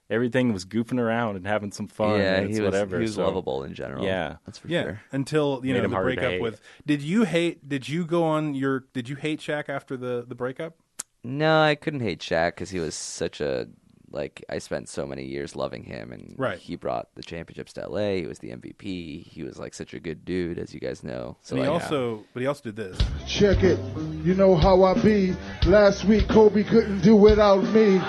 [SPEAKER 2] everything was goofing around and having some fun.
[SPEAKER 3] Yeah,
[SPEAKER 2] and
[SPEAKER 3] he
[SPEAKER 2] was
[SPEAKER 3] lovable in general.
[SPEAKER 2] Yeah.
[SPEAKER 3] That's for sure.
[SPEAKER 1] Until
[SPEAKER 2] Made him
[SPEAKER 1] the
[SPEAKER 2] harder to
[SPEAKER 1] breakup
[SPEAKER 2] hate.
[SPEAKER 1] with. Did you hate Shaq after the breakup?
[SPEAKER 3] No, I couldn't hate Shaq because he was such a I spent so many years loving him, and he brought the championships to LA. He was the MVP. He was such a good dude, as you guys know. So
[SPEAKER 1] and he also did this.
[SPEAKER 11] Check it. You know how I be. Last week Kobe couldn't do without me.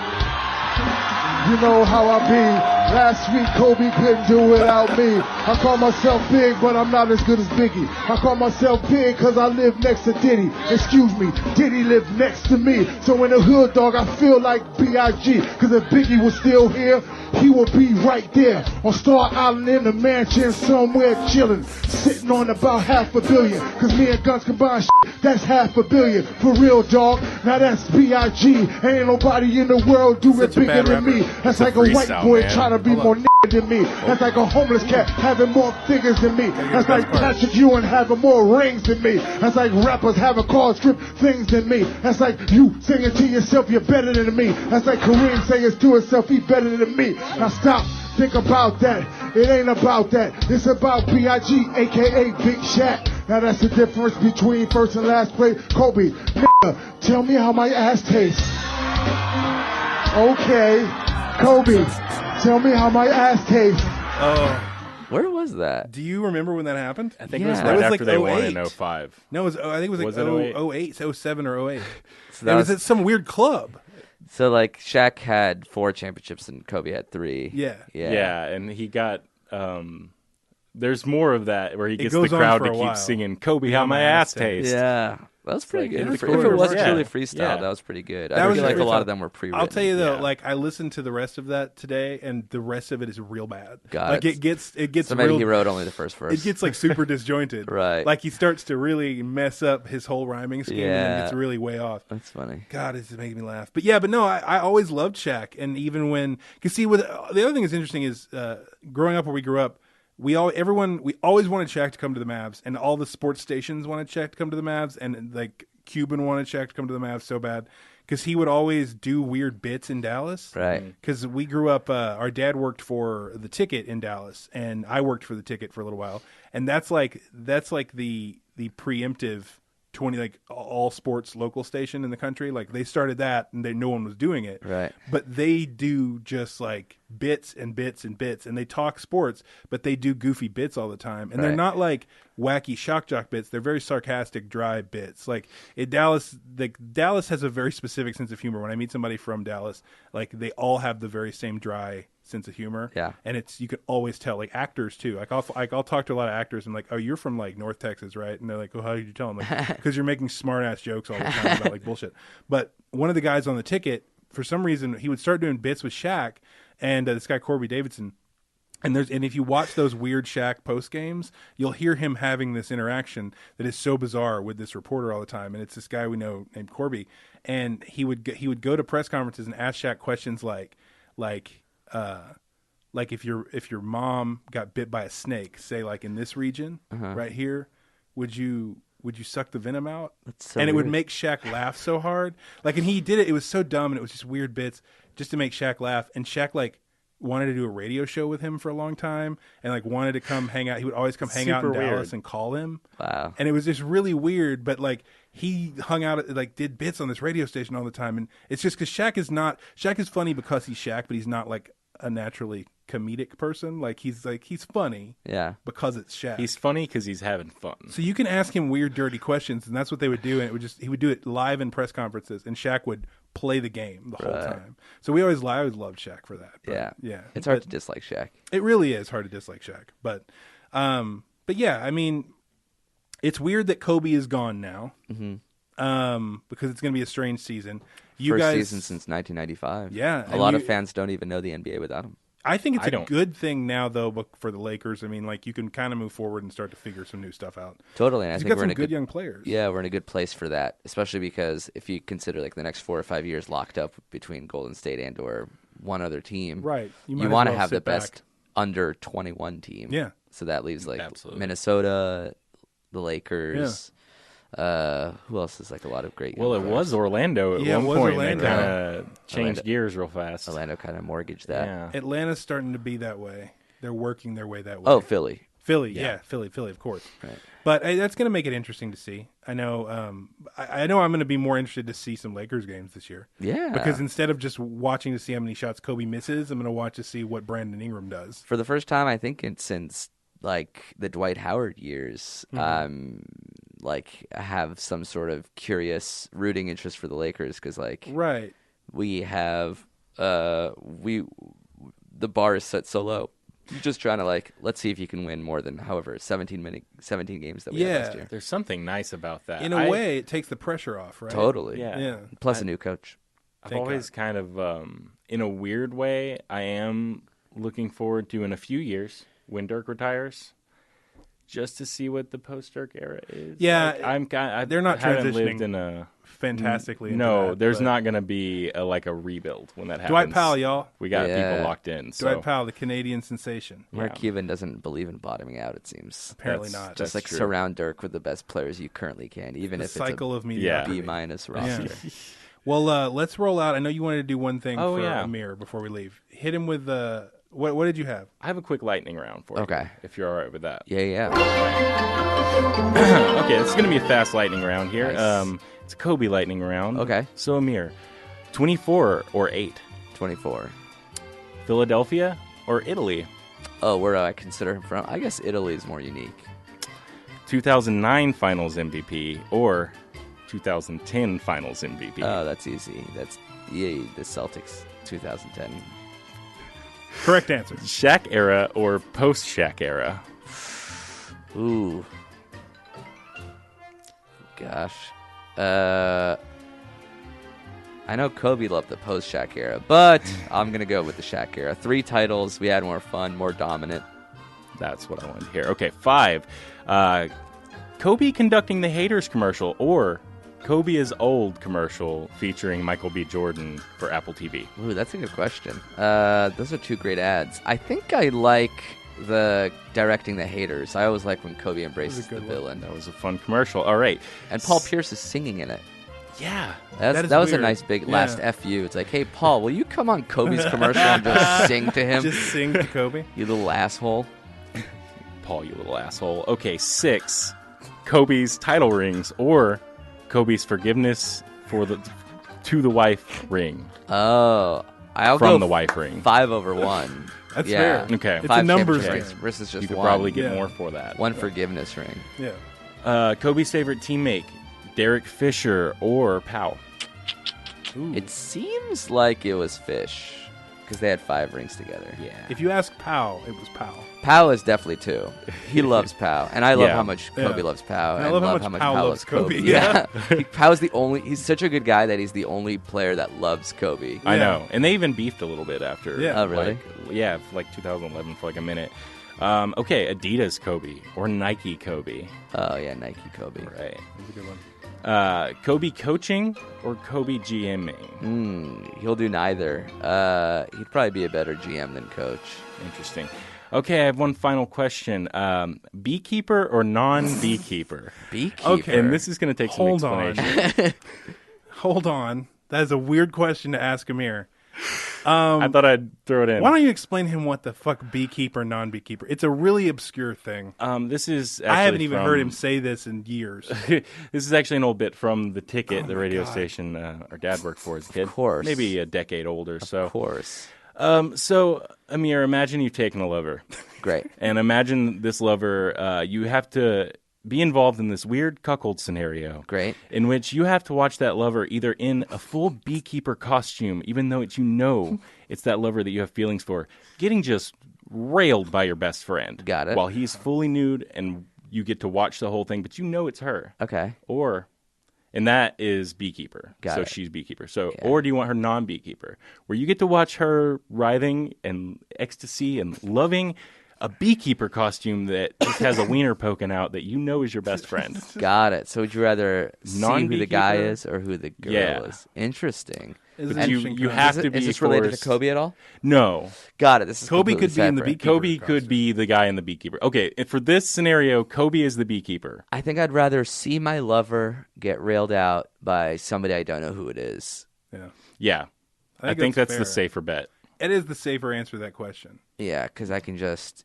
[SPEAKER 11] You know how I be. Last week Kobe couldn't do without me. I call myself big, but I'm not as good as Biggie. I call myself big because I live next to Diddy. Excuse me, Diddy lived next to me. So in the hood, dog, I feel like B.I.G. Because if Biggie was still here, he would be right there on Star Island in the mansion somewhere chilling, sitting on about $500 million. Because me and Guns combined, that's $500 million. For real, dog. Now that's B.I.G. Ain't nobody in the world do it bigger than me. That's like a white boy trying to be more nigga than me. That's like a homeless cat having more figures than me. That's like Patrick Ewing having more rings than me. That's like rappers having cars strip things than me. That's like you singing to yourself, you're better than me. That's like Kareem saying to himself, he's better than me. Now stop, think about that. It ain't about that. It's about B.I.G., a.k.a. Big Shaq. Now that's the difference between first and last place. Kobe, nigga, tell me how my ass tastes. Okay, Kobe, tell me how my ass tastes.
[SPEAKER 3] Where was that?
[SPEAKER 1] Do you remember when that happened?
[SPEAKER 2] I think it was right after they won in 05.
[SPEAKER 1] No, I think it was 08, 07 or 08.
[SPEAKER 3] So
[SPEAKER 1] it was at some weird club.
[SPEAKER 3] So Shaq had 4 championships and Kobe had 3.
[SPEAKER 1] Yeah,
[SPEAKER 2] and he got. There's more of that where he gets the
[SPEAKER 1] goes on
[SPEAKER 2] crowd
[SPEAKER 1] for
[SPEAKER 2] to
[SPEAKER 1] a
[SPEAKER 2] keep
[SPEAKER 1] while.
[SPEAKER 2] singing "Kobe, how my ass tastes."
[SPEAKER 3] Yeah, that was pretty good.
[SPEAKER 2] in
[SPEAKER 3] If
[SPEAKER 2] the
[SPEAKER 3] it was
[SPEAKER 2] chorus.
[SPEAKER 3] truly freestyle, that was pretty good. I
[SPEAKER 1] was
[SPEAKER 3] feel like a
[SPEAKER 1] pretty
[SPEAKER 3] lot
[SPEAKER 1] tough.
[SPEAKER 3] of them were pre-written.
[SPEAKER 1] I'll tell you though, I listened to the rest of that today, and the rest of it is real bad. It gets
[SPEAKER 3] so maybe he wrote only the first verse.
[SPEAKER 1] It gets super disjointed.
[SPEAKER 3] Right.
[SPEAKER 1] Like he starts to really mess up his whole rhyming scheme, and then gets really way off.
[SPEAKER 3] That's funny.
[SPEAKER 1] God, it's making me laugh. But no, I always loved Shaq, and even when, because see, the other thing that's interesting is growing up where we grew up. We always wanted Shaq to come to the Mavs, and all the sports stations wanted Shaq to come to the Mavs, and Cuban wanted Shaq to come to the Mavs so bad because he would always do weird bits in Dallas.
[SPEAKER 3] Right.
[SPEAKER 1] Because we grew up, our dad worked for the Ticket in Dallas, and I worked for the Ticket for a little while, and that's like the preemptive all sports local station in the country. Like they started that, and no one was doing it.
[SPEAKER 3] Right.
[SPEAKER 1] But they do just like bits and bits and bits, and they talk sports, but they do goofy bits all the time, and they're not like wacky shock jock bits. They're very sarcastic, dry bits. Like in Dallas, Dallas has a very specific sense of humor. When I meet somebody from Dallas, like they all have the very same dry sense of humor.
[SPEAKER 3] Yeah.
[SPEAKER 1] And you can always tell, like actors too. Like I'll talk to a lot of actors and like, oh, you're from like North Texas, right? And they're like, oh, how did you tell them? Like, because you're making smart ass jokes all the time about like bullshit. But one of the guys on the Ticket, for some reason, he would start doing bits with Shaq and this guy Corby Davidson. And if you watch those weird Shaq post games, you'll hear him having this interaction that is so bizarre with this reporter all the time. And it's this guy we know named Corby, and he would go to press conferences and ask Shaq questions like if your mom got bit by a snake, say like in this region right here, would you suck the venom out?
[SPEAKER 3] That's so
[SPEAKER 1] and it
[SPEAKER 3] weird.
[SPEAKER 1] would make Shaq laugh so hard. Like, and he did it. It was so dumb, and it was just weird bits just to make Shaq laugh. And Shaq like wanted to do a radio show with him for a long time, and like wanted to come hang out. He would always come hang out in
[SPEAKER 2] Super
[SPEAKER 1] Dallas
[SPEAKER 2] weird.
[SPEAKER 1] and call him.
[SPEAKER 3] Wow.
[SPEAKER 1] And it was just really weird, but like he hung out like did bits on this radio station all the time, and it's just because Shaq is funny because he's Shaq, but he's not like a naturally comedic person. Like he's funny, because it's Shaq.
[SPEAKER 2] He's funny because he's having fun.
[SPEAKER 1] So you can ask him weird, dirty questions, and that's what they would do. And he would do it live in press conferences, and Shaq would play the game the whole time. So I always loved Shaq for that. But, yeah.
[SPEAKER 3] It's hard to dislike Shaq.
[SPEAKER 1] It really is hard to dislike Shaq, but yeah, I mean, it's weird that Kobe is gone now, because it's going to be a strange season.
[SPEAKER 3] First season since 1995.
[SPEAKER 1] Yeah,
[SPEAKER 3] a lot of fans don't even know the NBA without him.
[SPEAKER 1] I think it's a good thing now, though, for the Lakers. I mean, like you can kind of move forward and start to figure some new stuff out.
[SPEAKER 3] Totally, and I think
[SPEAKER 1] got
[SPEAKER 3] we're
[SPEAKER 1] some
[SPEAKER 3] in a
[SPEAKER 1] good young players.
[SPEAKER 3] Yeah, we're in a good place for that, especially because if you consider like the next 4 or 5 years locked up between Golden State and or one other team,
[SPEAKER 1] right?
[SPEAKER 3] You want to have the best under 21 team.
[SPEAKER 1] Yeah.
[SPEAKER 3] So that leaves like
[SPEAKER 2] Absolutely.
[SPEAKER 3] Minnesota, the Lakers. Who else is like a lot of great?
[SPEAKER 2] Well, it was Orlando at one point.
[SPEAKER 1] Orlando.
[SPEAKER 2] They kind of changed gears real fast.
[SPEAKER 3] Orlando kind of mortgaged that.
[SPEAKER 2] Yeah.
[SPEAKER 1] Atlanta's starting to be that way. They're working their way that way.
[SPEAKER 3] Oh, Philly.
[SPEAKER 1] Yeah, Philly, of course.
[SPEAKER 3] Right.
[SPEAKER 1] But that's going to make it interesting to see. I know. I know I'm going to be more interested to see some Lakers games this year.
[SPEAKER 3] Yeah.
[SPEAKER 1] Because instead of just watching to see how many shots Kobe misses, I'm going to watch to see what Brandon Ingram does.
[SPEAKER 3] For the first time, I think since like the Dwight Howard years, like have some sort of curious rooting interest for the Lakers because like we have the bar is set so low. You're just trying to like let's see if you can win more than 17 games that we had last year.
[SPEAKER 2] There's something nice about that.
[SPEAKER 1] In a way, it takes the pressure off, right?
[SPEAKER 3] Totally.
[SPEAKER 2] Yeah.
[SPEAKER 3] Plus a new coach.
[SPEAKER 2] I've always kind of, in a weird way, I am looking forward to in a few years when Dirk retires. Just to see what the post-Dirk era is.
[SPEAKER 1] Yeah,
[SPEAKER 2] like,
[SPEAKER 1] they're not
[SPEAKER 2] haven't
[SPEAKER 1] transitioning
[SPEAKER 2] lived in a
[SPEAKER 1] fantastically.
[SPEAKER 2] No,
[SPEAKER 1] that,
[SPEAKER 2] there's not going to be a rebuild when that happens.
[SPEAKER 1] Dwight Powell, y'all.
[SPEAKER 2] We got people locked in. So.
[SPEAKER 1] Dwight Powell, the Canadian sensation.
[SPEAKER 3] Mark Cuban doesn't believe in bottoming out. It seems
[SPEAKER 1] apparently not.
[SPEAKER 3] Just like
[SPEAKER 2] true.
[SPEAKER 3] Surround Dirk with the best players you currently can, even if
[SPEAKER 1] cycle
[SPEAKER 3] it's
[SPEAKER 1] of mediocrity.
[SPEAKER 3] B- roster.
[SPEAKER 1] Yeah. Well, let's roll out. I know you wanted to do one thing for
[SPEAKER 2] yeah.
[SPEAKER 1] Amir before we leave. Hit him with the. What did you have?
[SPEAKER 2] I have a quick lightning round for you.
[SPEAKER 3] Okay.
[SPEAKER 2] If you're all right with that.
[SPEAKER 3] Yeah.
[SPEAKER 2] Okay, it's going to be a fast lightning round here.
[SPEAKER 3] Nice.
[SPEAKER 2] It's a Kobe lightning round.
[SPEAKER 3] Okay.
[SPEAKER 2] So, Amir, 24 or 8?
[SPEAKER 3] 24.
[SPEAKER 2] Philadelphia or Italy?
[SPEAKER 3] Oh, where do I consider him from? I guess Italy is more unique.
[SPEAKER 2] 2009 Finals MVP or 2010 Finals MVP?
[SPEAKER 3] Oh, that's easy. That's the Celtics 2010.
[SPEAKER 1] Correct answer.
[SPEAKER 2] Shaq era or post-Shaq era?
[SPEAKER 3] Ooh. Gosh. I know Kobe loved the post-Shaq era, but I'm going to go with the Shaq era. 3 titles. We had more fun, more dominant.
[SPEAKER 2] That's what I wanted to hear. Okay, 5. Kobe conducting the Haters commercial or Kobe is Old commercial featuring Michael B. Jordan for Apple TV.
[SPEAKER 3] Ooh, that's a good question. Those are 2 great ads. I think I like the directing the haters. I always like when Kobe embraces the villain.
[SPEAKER 2] That was a fun commercial. All right.
[SPEAKER 3] And Paul Pierce is singing in it.
[SPEAKER 2] Yeah.
[SPEAKER 3] That was a nice big last FU. It's like, hey, Paul, will you come on Kobe's commercial and just sing to him?
[SPEAKER 1] Just sing to Kobe?
[SPEAKER 3] You little asshole.
[SPEAKER 2] Paul, you little asshole. Okay, 6. Kobe's title rings or Kobe's forgiveness to the wife ring.
[SPEAKER 3] Oh. I'll
[SPEAKER 2] From
[SPEAKER 3] go
[SPEAKER 2] the wife ring.
[SPEAKER 3] 5 over 1.
[SPEAKER 1] That's fair.
[SPEAKER 2] Okay.
[SPEAKER 1] It's
[SPEAKER 3] 5
[SPEAKER 1] a numbers
[SPEAKER 3] championship
[SPEAKER 1] game.
[SPEAKER 3] rings versus just
[SPEAKER 2] You could
[SPEAKER 3] one.
[SPEAKER 2] probably get more for that.
[SPEAKER 3] One forgiveness ring.
[SPEAKER 1] Yeah.
[SPEAKER 2] Kobe's favorite teammate, Derek Fisher or Powell?
[SPEAKER 3] It seems like it was Fish because they had 5 rings together.
[SPEAKER 2] Yeah.
[SPEAKER 1] If you ask Powell, it was Powell.
[SPEAKER 3] Powell is definitely 2. He loves Powell, and I love
[SPEAKER 2] Yeah.
[SPEAKER 3] how much Kobe loves Powell.
[SPEAKER 1] And I love how much Powell loves Kobe. Yeah.
[SPEAKER 3] Powell's the only. He's such a good guy that he's the only player that loves Kobe.
[SPEAKER 2] I know. And they even beefed a little bit after.
[SPEAKER 1] Yeah.
[SPEAKER 3] Oh, really?
[SPEAKER 2] Like 2011 for like a minute. Okay, Adidas Kobe or Nike Kobe?
[SPEAKER 3] Oh, yeah, Nike Kobe.
[SPEAKER 2] Right.
[SPEAKER 1] That's a good one.
[SPEAKER 2] Kobe coaching or Kobe GMing?
[SPEAKER 3] He'll do neither. He'd probably be a better GM than coach.
[SPEAKER 2] Interesting. Okay, I have one final question. Beekeeper or non-beekeeper?
[SPEAKER 3] Beekeeper?
[SPEAKER 2] Okay, and this is going to take some explanation.
[SPEAKER 1] Hold on. That is a weird question to ask Amir.
[SPEAKER 2] I thought I'd throw it in.
[SPEAKER 1] Why don't you explain him what the fuck beekeeper, non-beekeeper? It's a really obscure thing.
[SPEAKER 2] This is
[SPEAKER 1] I haven't even heard him say this in years.
[SPEAKER 2] This is actually an old bit from The Ticket, the radio station our dad worked for as a kid.
[SPEAKER 3] Of course.
[SPEAKER 2] Maybe a decade older.
[SPEAKER 3] Of course.
[SPEAKER 2] So, Amir, imagine you've taken a lover.
[SPEAKER 3] Great.
[SPEAKER 2] And imagine this lover, you have to be involved in this weird cuckold scenario.
[SPEAKER 3] Great.
[SPEAKER 2] In which you have to watch that lover either in a full beekeeper costume, even though it's that lover that you have feelings for, getting just railed by your best friend.
[SPEAKER 3] Got it.
[SPEAKER 2] While he's fully nude and you get to watch the whole thing, but you know it's her.
[SPEAKER 3] Okay.
[SPEAKER 2] And that is beekeeper.
[SPEAKER 3] Got
[SPEAKER 2] so
[SPEAKER 3] it.
[SPEAKER 2] she's beekeeper. So, or do you want her non-beekeeper, where you get to watch her writhing and ecstasy and loving a beekeeper costume that just has a wiener poking out that you know is your best friend.
[SPEAKER 3] Got it. So would you rather see who the guy
[SPEAKER 2] Non-beekeeper?
[SPEAKER 3] is or who the girl
[SPEAKER 2] Yeah.
[SPEAKER 3] is? Interesting.
[SPEAKER 2] But you have to be.
[SPEAKER 3] Is this related to
[SPEAKER 2] forced-
[SPEAKER 3] Kobe at all?
[SPEAKER 2] No.
[SPEAKER 3] Got it. This is
[SPEAKER 1] Kobe
[SPEAKER 3] completely
[SPEAKER 1] could be in the
[SPEAKER 3] separate.
[SPEAKER 1] beekeeper
[SPEAKER 2] Kobe could be the guy in the beekeeper. Okay, and for this scenario, Kobe is the beekeeper.
[SPEAKER 3] I think I'd rather see my lover get railed out by somebody I don't know who it is.
[SPEAKER 1] Yeah.
[SPEAKER 2] Yeah. I think that's the
[SPEAKER 1] fair.
[SPEAKER 2] safer bet.
[SPEAKER 1] It is the safer answer to that question.
[SPEAKER 3] Yeah, because I can just,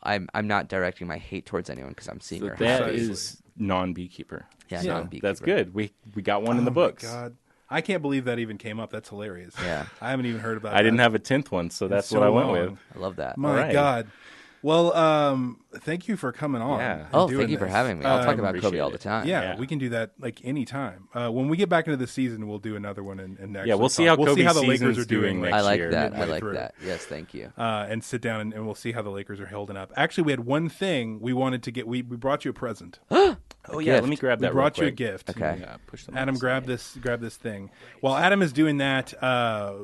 [SPEAKER 3] I'm not directing my hate towards anyone because I'm seeing
[SPEAKER 2] So
[SPEAKER 3] her
[SPEAKER 2] that
[SPEAKER 3] happy.
[SPEAKER 2] is non-beekeeper.
[SPEAKER 3] Yeah,
[SPEAKER 2] So
[SPEAKER 3] non-beekeeper.
[SPEAKER 2] That's good. We got one in the
[SPEAKER 1] Oh,
[SPEAKER 2] books.
[SPEAKER 1] my God. I can't believe that even came up. That's hilarious.
[SPEAKER 3] Yeah.
[SPEAKER 1] I haven't even heard about that.
[SPEAKER 2] I didn't have a 10th one, so that's
[SPEAKER 1] so
[SPEAKER 2] what I went
[SPEAKER 1] long.
[SPEAKER 2] with.
[SPEAKER 3] I love that.
[SPEAKER 1] My
[SPEAKER 2] All right.
[SPEAKER 1] God. Well, thank you for coming on.
[SPEAKER 2] Yeah.
[SPEAKER 1] and
[SPEAKER 3] Oh,
[SPEAKER 1] doing
[SPEAKER 3] thank you for
[SPEAKER 1] this.
[SPEAKER 3] having me. I'll talk about
[SPEAKER 2] appreciate
[SPEAKER 3] Kobe all
[SPEAKER 2] it.
[SPEAKER 3] the time.
[SPEAKER 1] Yeah, we can do that like any time. When we get back into the season, we'll do another one and next.
[SPEAKER 2] Yeah, we'll see how Kobe's
[SPEAKER 1] the Lakers
[SPEAKER 2] season's
[SPEAKER 1] are doing.
[SPEAKER 2] doing
[SPEAKER 3] I like
[SPEAKER 2] year,
[SPEAKER 3] that. I
[SPEAKER 1] midway
[SPEAKER 3] like
[SPEAKER 1] through.
[SPEAKER 3] that. Yes, thank you.
[SPEAKER 1] And sit down and we'll see how the Lakers are holding up. Actually, we had one thing we wanted to get. We brought you a present.
[SPEAKER 2] Oh yeah, let me grab
[SPEAKER 1] We
[SPEAKER 2] that.
[SPEAKER 1] brought
[SPEAKER 2] real
[SPEAKER 1] you a
[SPEAKER 2] quick.
[SPEAKER 1] gift.
[SPEAKER 3] Okay.
[SPEAKER 2] Yeah, push them
[SPEAKER 1] Adam,
[SPEAKER 2] on
[SPEAKER 1] grab this thing. While Adam is doing that, we're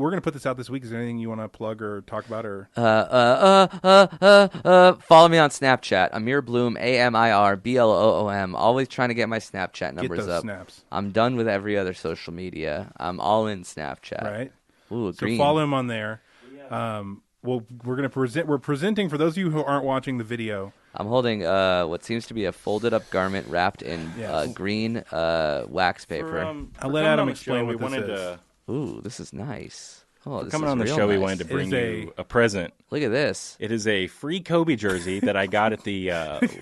[SPEAKER 1] going to put this out this week. Is there anything you want to plug or talk about or?
[SPEAKER 3] Follow me on Snapchat. Amir Bloom, AmirBloom. Always trying to get my Snapchat numbers
[SPEAKER 1] those
[SPEAKER 3] up.
[SPEAKER 1] snaps.
[SPEAKER 3] I'm done with every other social media. I'm all in Snapchat.
[SPEAKER 1] Right.
[SPEAKER 3] Ooh,
[SPEAKER 1] So
[SPEAKER 3] green.
[SPEAKER 1] follow him on there. We're going to present. We're presenting for those of you who aren't watching the video.
[SPEAKER 3] I'm holding what seems to be a folded up garment wrapped in green wax paper.
[SPEAKER 1] I'll let Adam explain
[SPEAKER 2] we
[SPEAKER 1] what this
[SPEAKER 2] wanted
[SPEAKER 1] is.
[SPEAKER 2] to.
[SPEAKER 3] Ooh, this is nice. Oh, this
[SPEAKER 2] Coming
[SPEAKER 3] is
[SPEAKER 2] on the
[SPEAKER 3] real
[SPEAKER 2] show, we
[SPEAKER 3] nice.
[SPEAKER 2] wanted to bring
[SPEAKER 1] is
[SPEAKER 2] you a present.
[SPEAKER 3] Look at this.
[SPEAKER 2] It is a free Kobe jersey that I got at the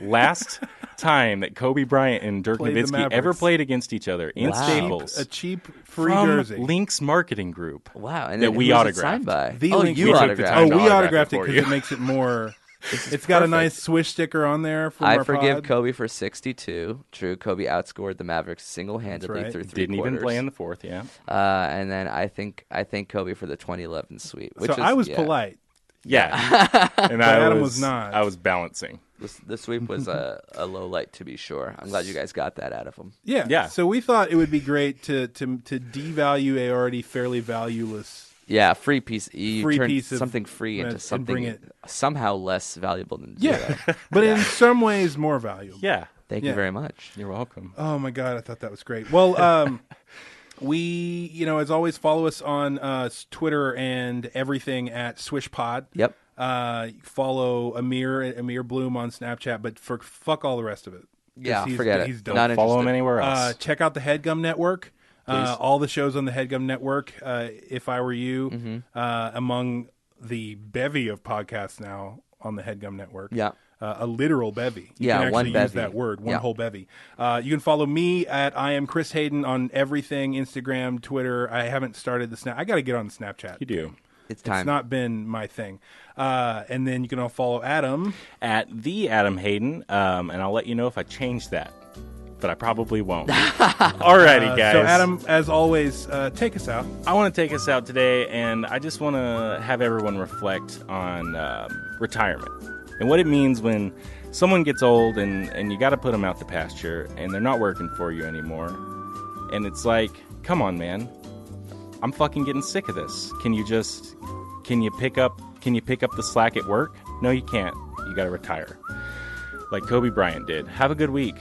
[SPEAKER 2] last time that Kobe Bryant and Dirk
[SPEAKER 1] Played the
[SPEAKER 2] Nowitzki
[SPEAKER 1] Mavericks.
[SPEAKER 2] ever played against each other in
[SPEAKER 3] Wow.
[SPEAKER 2] Staples.
[SPEAKER 1] A cheap free
[SPEAKER 2] from
[SPEAKER 1] jersey.
[SPEAKER 2] Lynx Marketing Group.
[SPEAKER 3] Wow, and
[SPEAKER 2] that
[SPEAKER 3] then
[SPEAKER 2] we
[SPEAKER 3] who was it
[SPEAKER 2] autographed.
[SPEAKER 3] signed by?
[SPEAKER 1] The
[SPEAKER 3] oh,
[SPEAKER 1] link
[SPEAKER 3] you
[SPEAKER 1] we took the
[SPEAKER 3] autographed.
[SPEAKER 1] Oh,
[SPEAKER 2] time to
[SPEAKER 1] we
[SPEAKER 2] autograph
[SPEAKER 1] autographed
[SPEAKER 2] it
[SPEAKER 1] it
[SPEAKER 2] for
[SPEAKER 1] because
[SPEAKER 2] you.
[SPEAKER 1] it makes it more.
[SPEAKER 3] This is
[SPEAKER 1] It's got a
[SPEAKER 3] perfect.
[SPEAKER 1] nice Swish sticker on there. From
[SPEAKER 3] I
[SPEAKER 1] our
[SPEAKER 3] forgive
[SPEAKER 1] pod.
[SPEAKER 3] Kobe for 62. True, Kobe outscored the Mavericks single-handedly
[SPEAKER 1] That's right.
[SPEAKER 3] through three
[SPEAKER 2] Didn't
[SPEAKER 3] quarters.
[SPEAKER 2] even play in the fourth, yeah.
[SPEAKER 3] And then I thank Kobe for the 2011 sweep. Which
[SPEAKER 1] So
[SPEAKER 3] is,
[SPEAKER 1] I was
[SPEAKER 3] yeah.
[SPEAKER 1] polite.
[SPEAKER 2] Yeah. And
[SPEAKER 1] Adam was not.
[SPEAKER 2] I was balancing.
[SPEAKER 3] The sweep was a low light, to be sure. I'm glad you guys got that out of him.
[SPEAKER 1] Yeah.
[SPEAKER 2] Yeah.
[SPEAKER 1] So we thought it would be great to devalue a already fairly valueless.
[SPEAKER 3] Yeah, free piece. You
[SPEAKER 1] Free
[SPEAKER 3] turned
[SPEAKER 1] piece of-
[SPEAKER 3] something free into
[SPEAKER 1] and
[SPEAKER 3] something
[SPEAKER 1] bring it-
[SPEAKER 3] somehow less valuable than
[SPEAKER 1] Yeah.
[SPEAKER 3] zero.
[SPEAKER 1] But in some ways more valuable.
[SPEAKER 2] Yeah.
[SPEAKER 3] Thank
[SPEAKER 1] Yeah.
[SPEAKER 3] you very much.
[SPEAKER 2] You're welcome.
[SPEAKER 1] Oh my God, I thought that was great. Well, we, as always, follow us on Twitter and everything at SwishPod.
[SPEAKER 3] Yep.
[SPEAKER 1] Follow Amir Bloom on Snapchat, but fuck all the rest of it.
[SPEAKER 3] Yeah,
[SPEAKER 1] He's,
[SPEAKER 3] forget it.
[SPEAKER 1] He's done.
[SPEAKER 3] Not
[SPEAKER 2] Follow him
[SPEAKER 3] interested.
[SPEAKER 2] anywhere else.
[SPEAKER 1] Check out the HeadGum Network. All the shows on the HeadGum Network. If I were you, among the bevy of podcasts now on the HeadGum Network.
[SPEAKER 3] Yeah.
[SPEAKER 1] A literal bevy. You
[SPEAKER 3] Yeah,
[SPEAKER 1] can actually
[SPEAKER 3] one
[SPEAKER 1] use
[SPEAKER 3] bevy.
[SPEAKER 1] that word, one
[SPEAKER 3] Yeah.
[SPEAKER 1] whole bevy. You can follow me at I am Chris Hayden on everything, Instagram, Twitter. I haven't started the Snap. I got to get on Snapchat.
[SPEAKER 2] You do.
[SPEAKER 3] It's time.
[SPEAKER 1] It's not been my thing. And then you can all follow Adam.
[SPEAKER 2] At the Adam Hayden, and I'll let you know if I change that. But I probably won't. Alrighty, guys.
[SPEAKER 1] So Adam, as always, take us out.
[SPEAKER 2] I want to take us out today, and I just want to have everyone reflect on retirement and what it means when someone gets old and you got to put them out to pasture, and they're not working for you anymore. And it's like, come on, man. I'm fucking getting sick of this. Can you pick up the slack at work? No, you can't. You got to retire. Like Kobe Bryant did. Have a good week.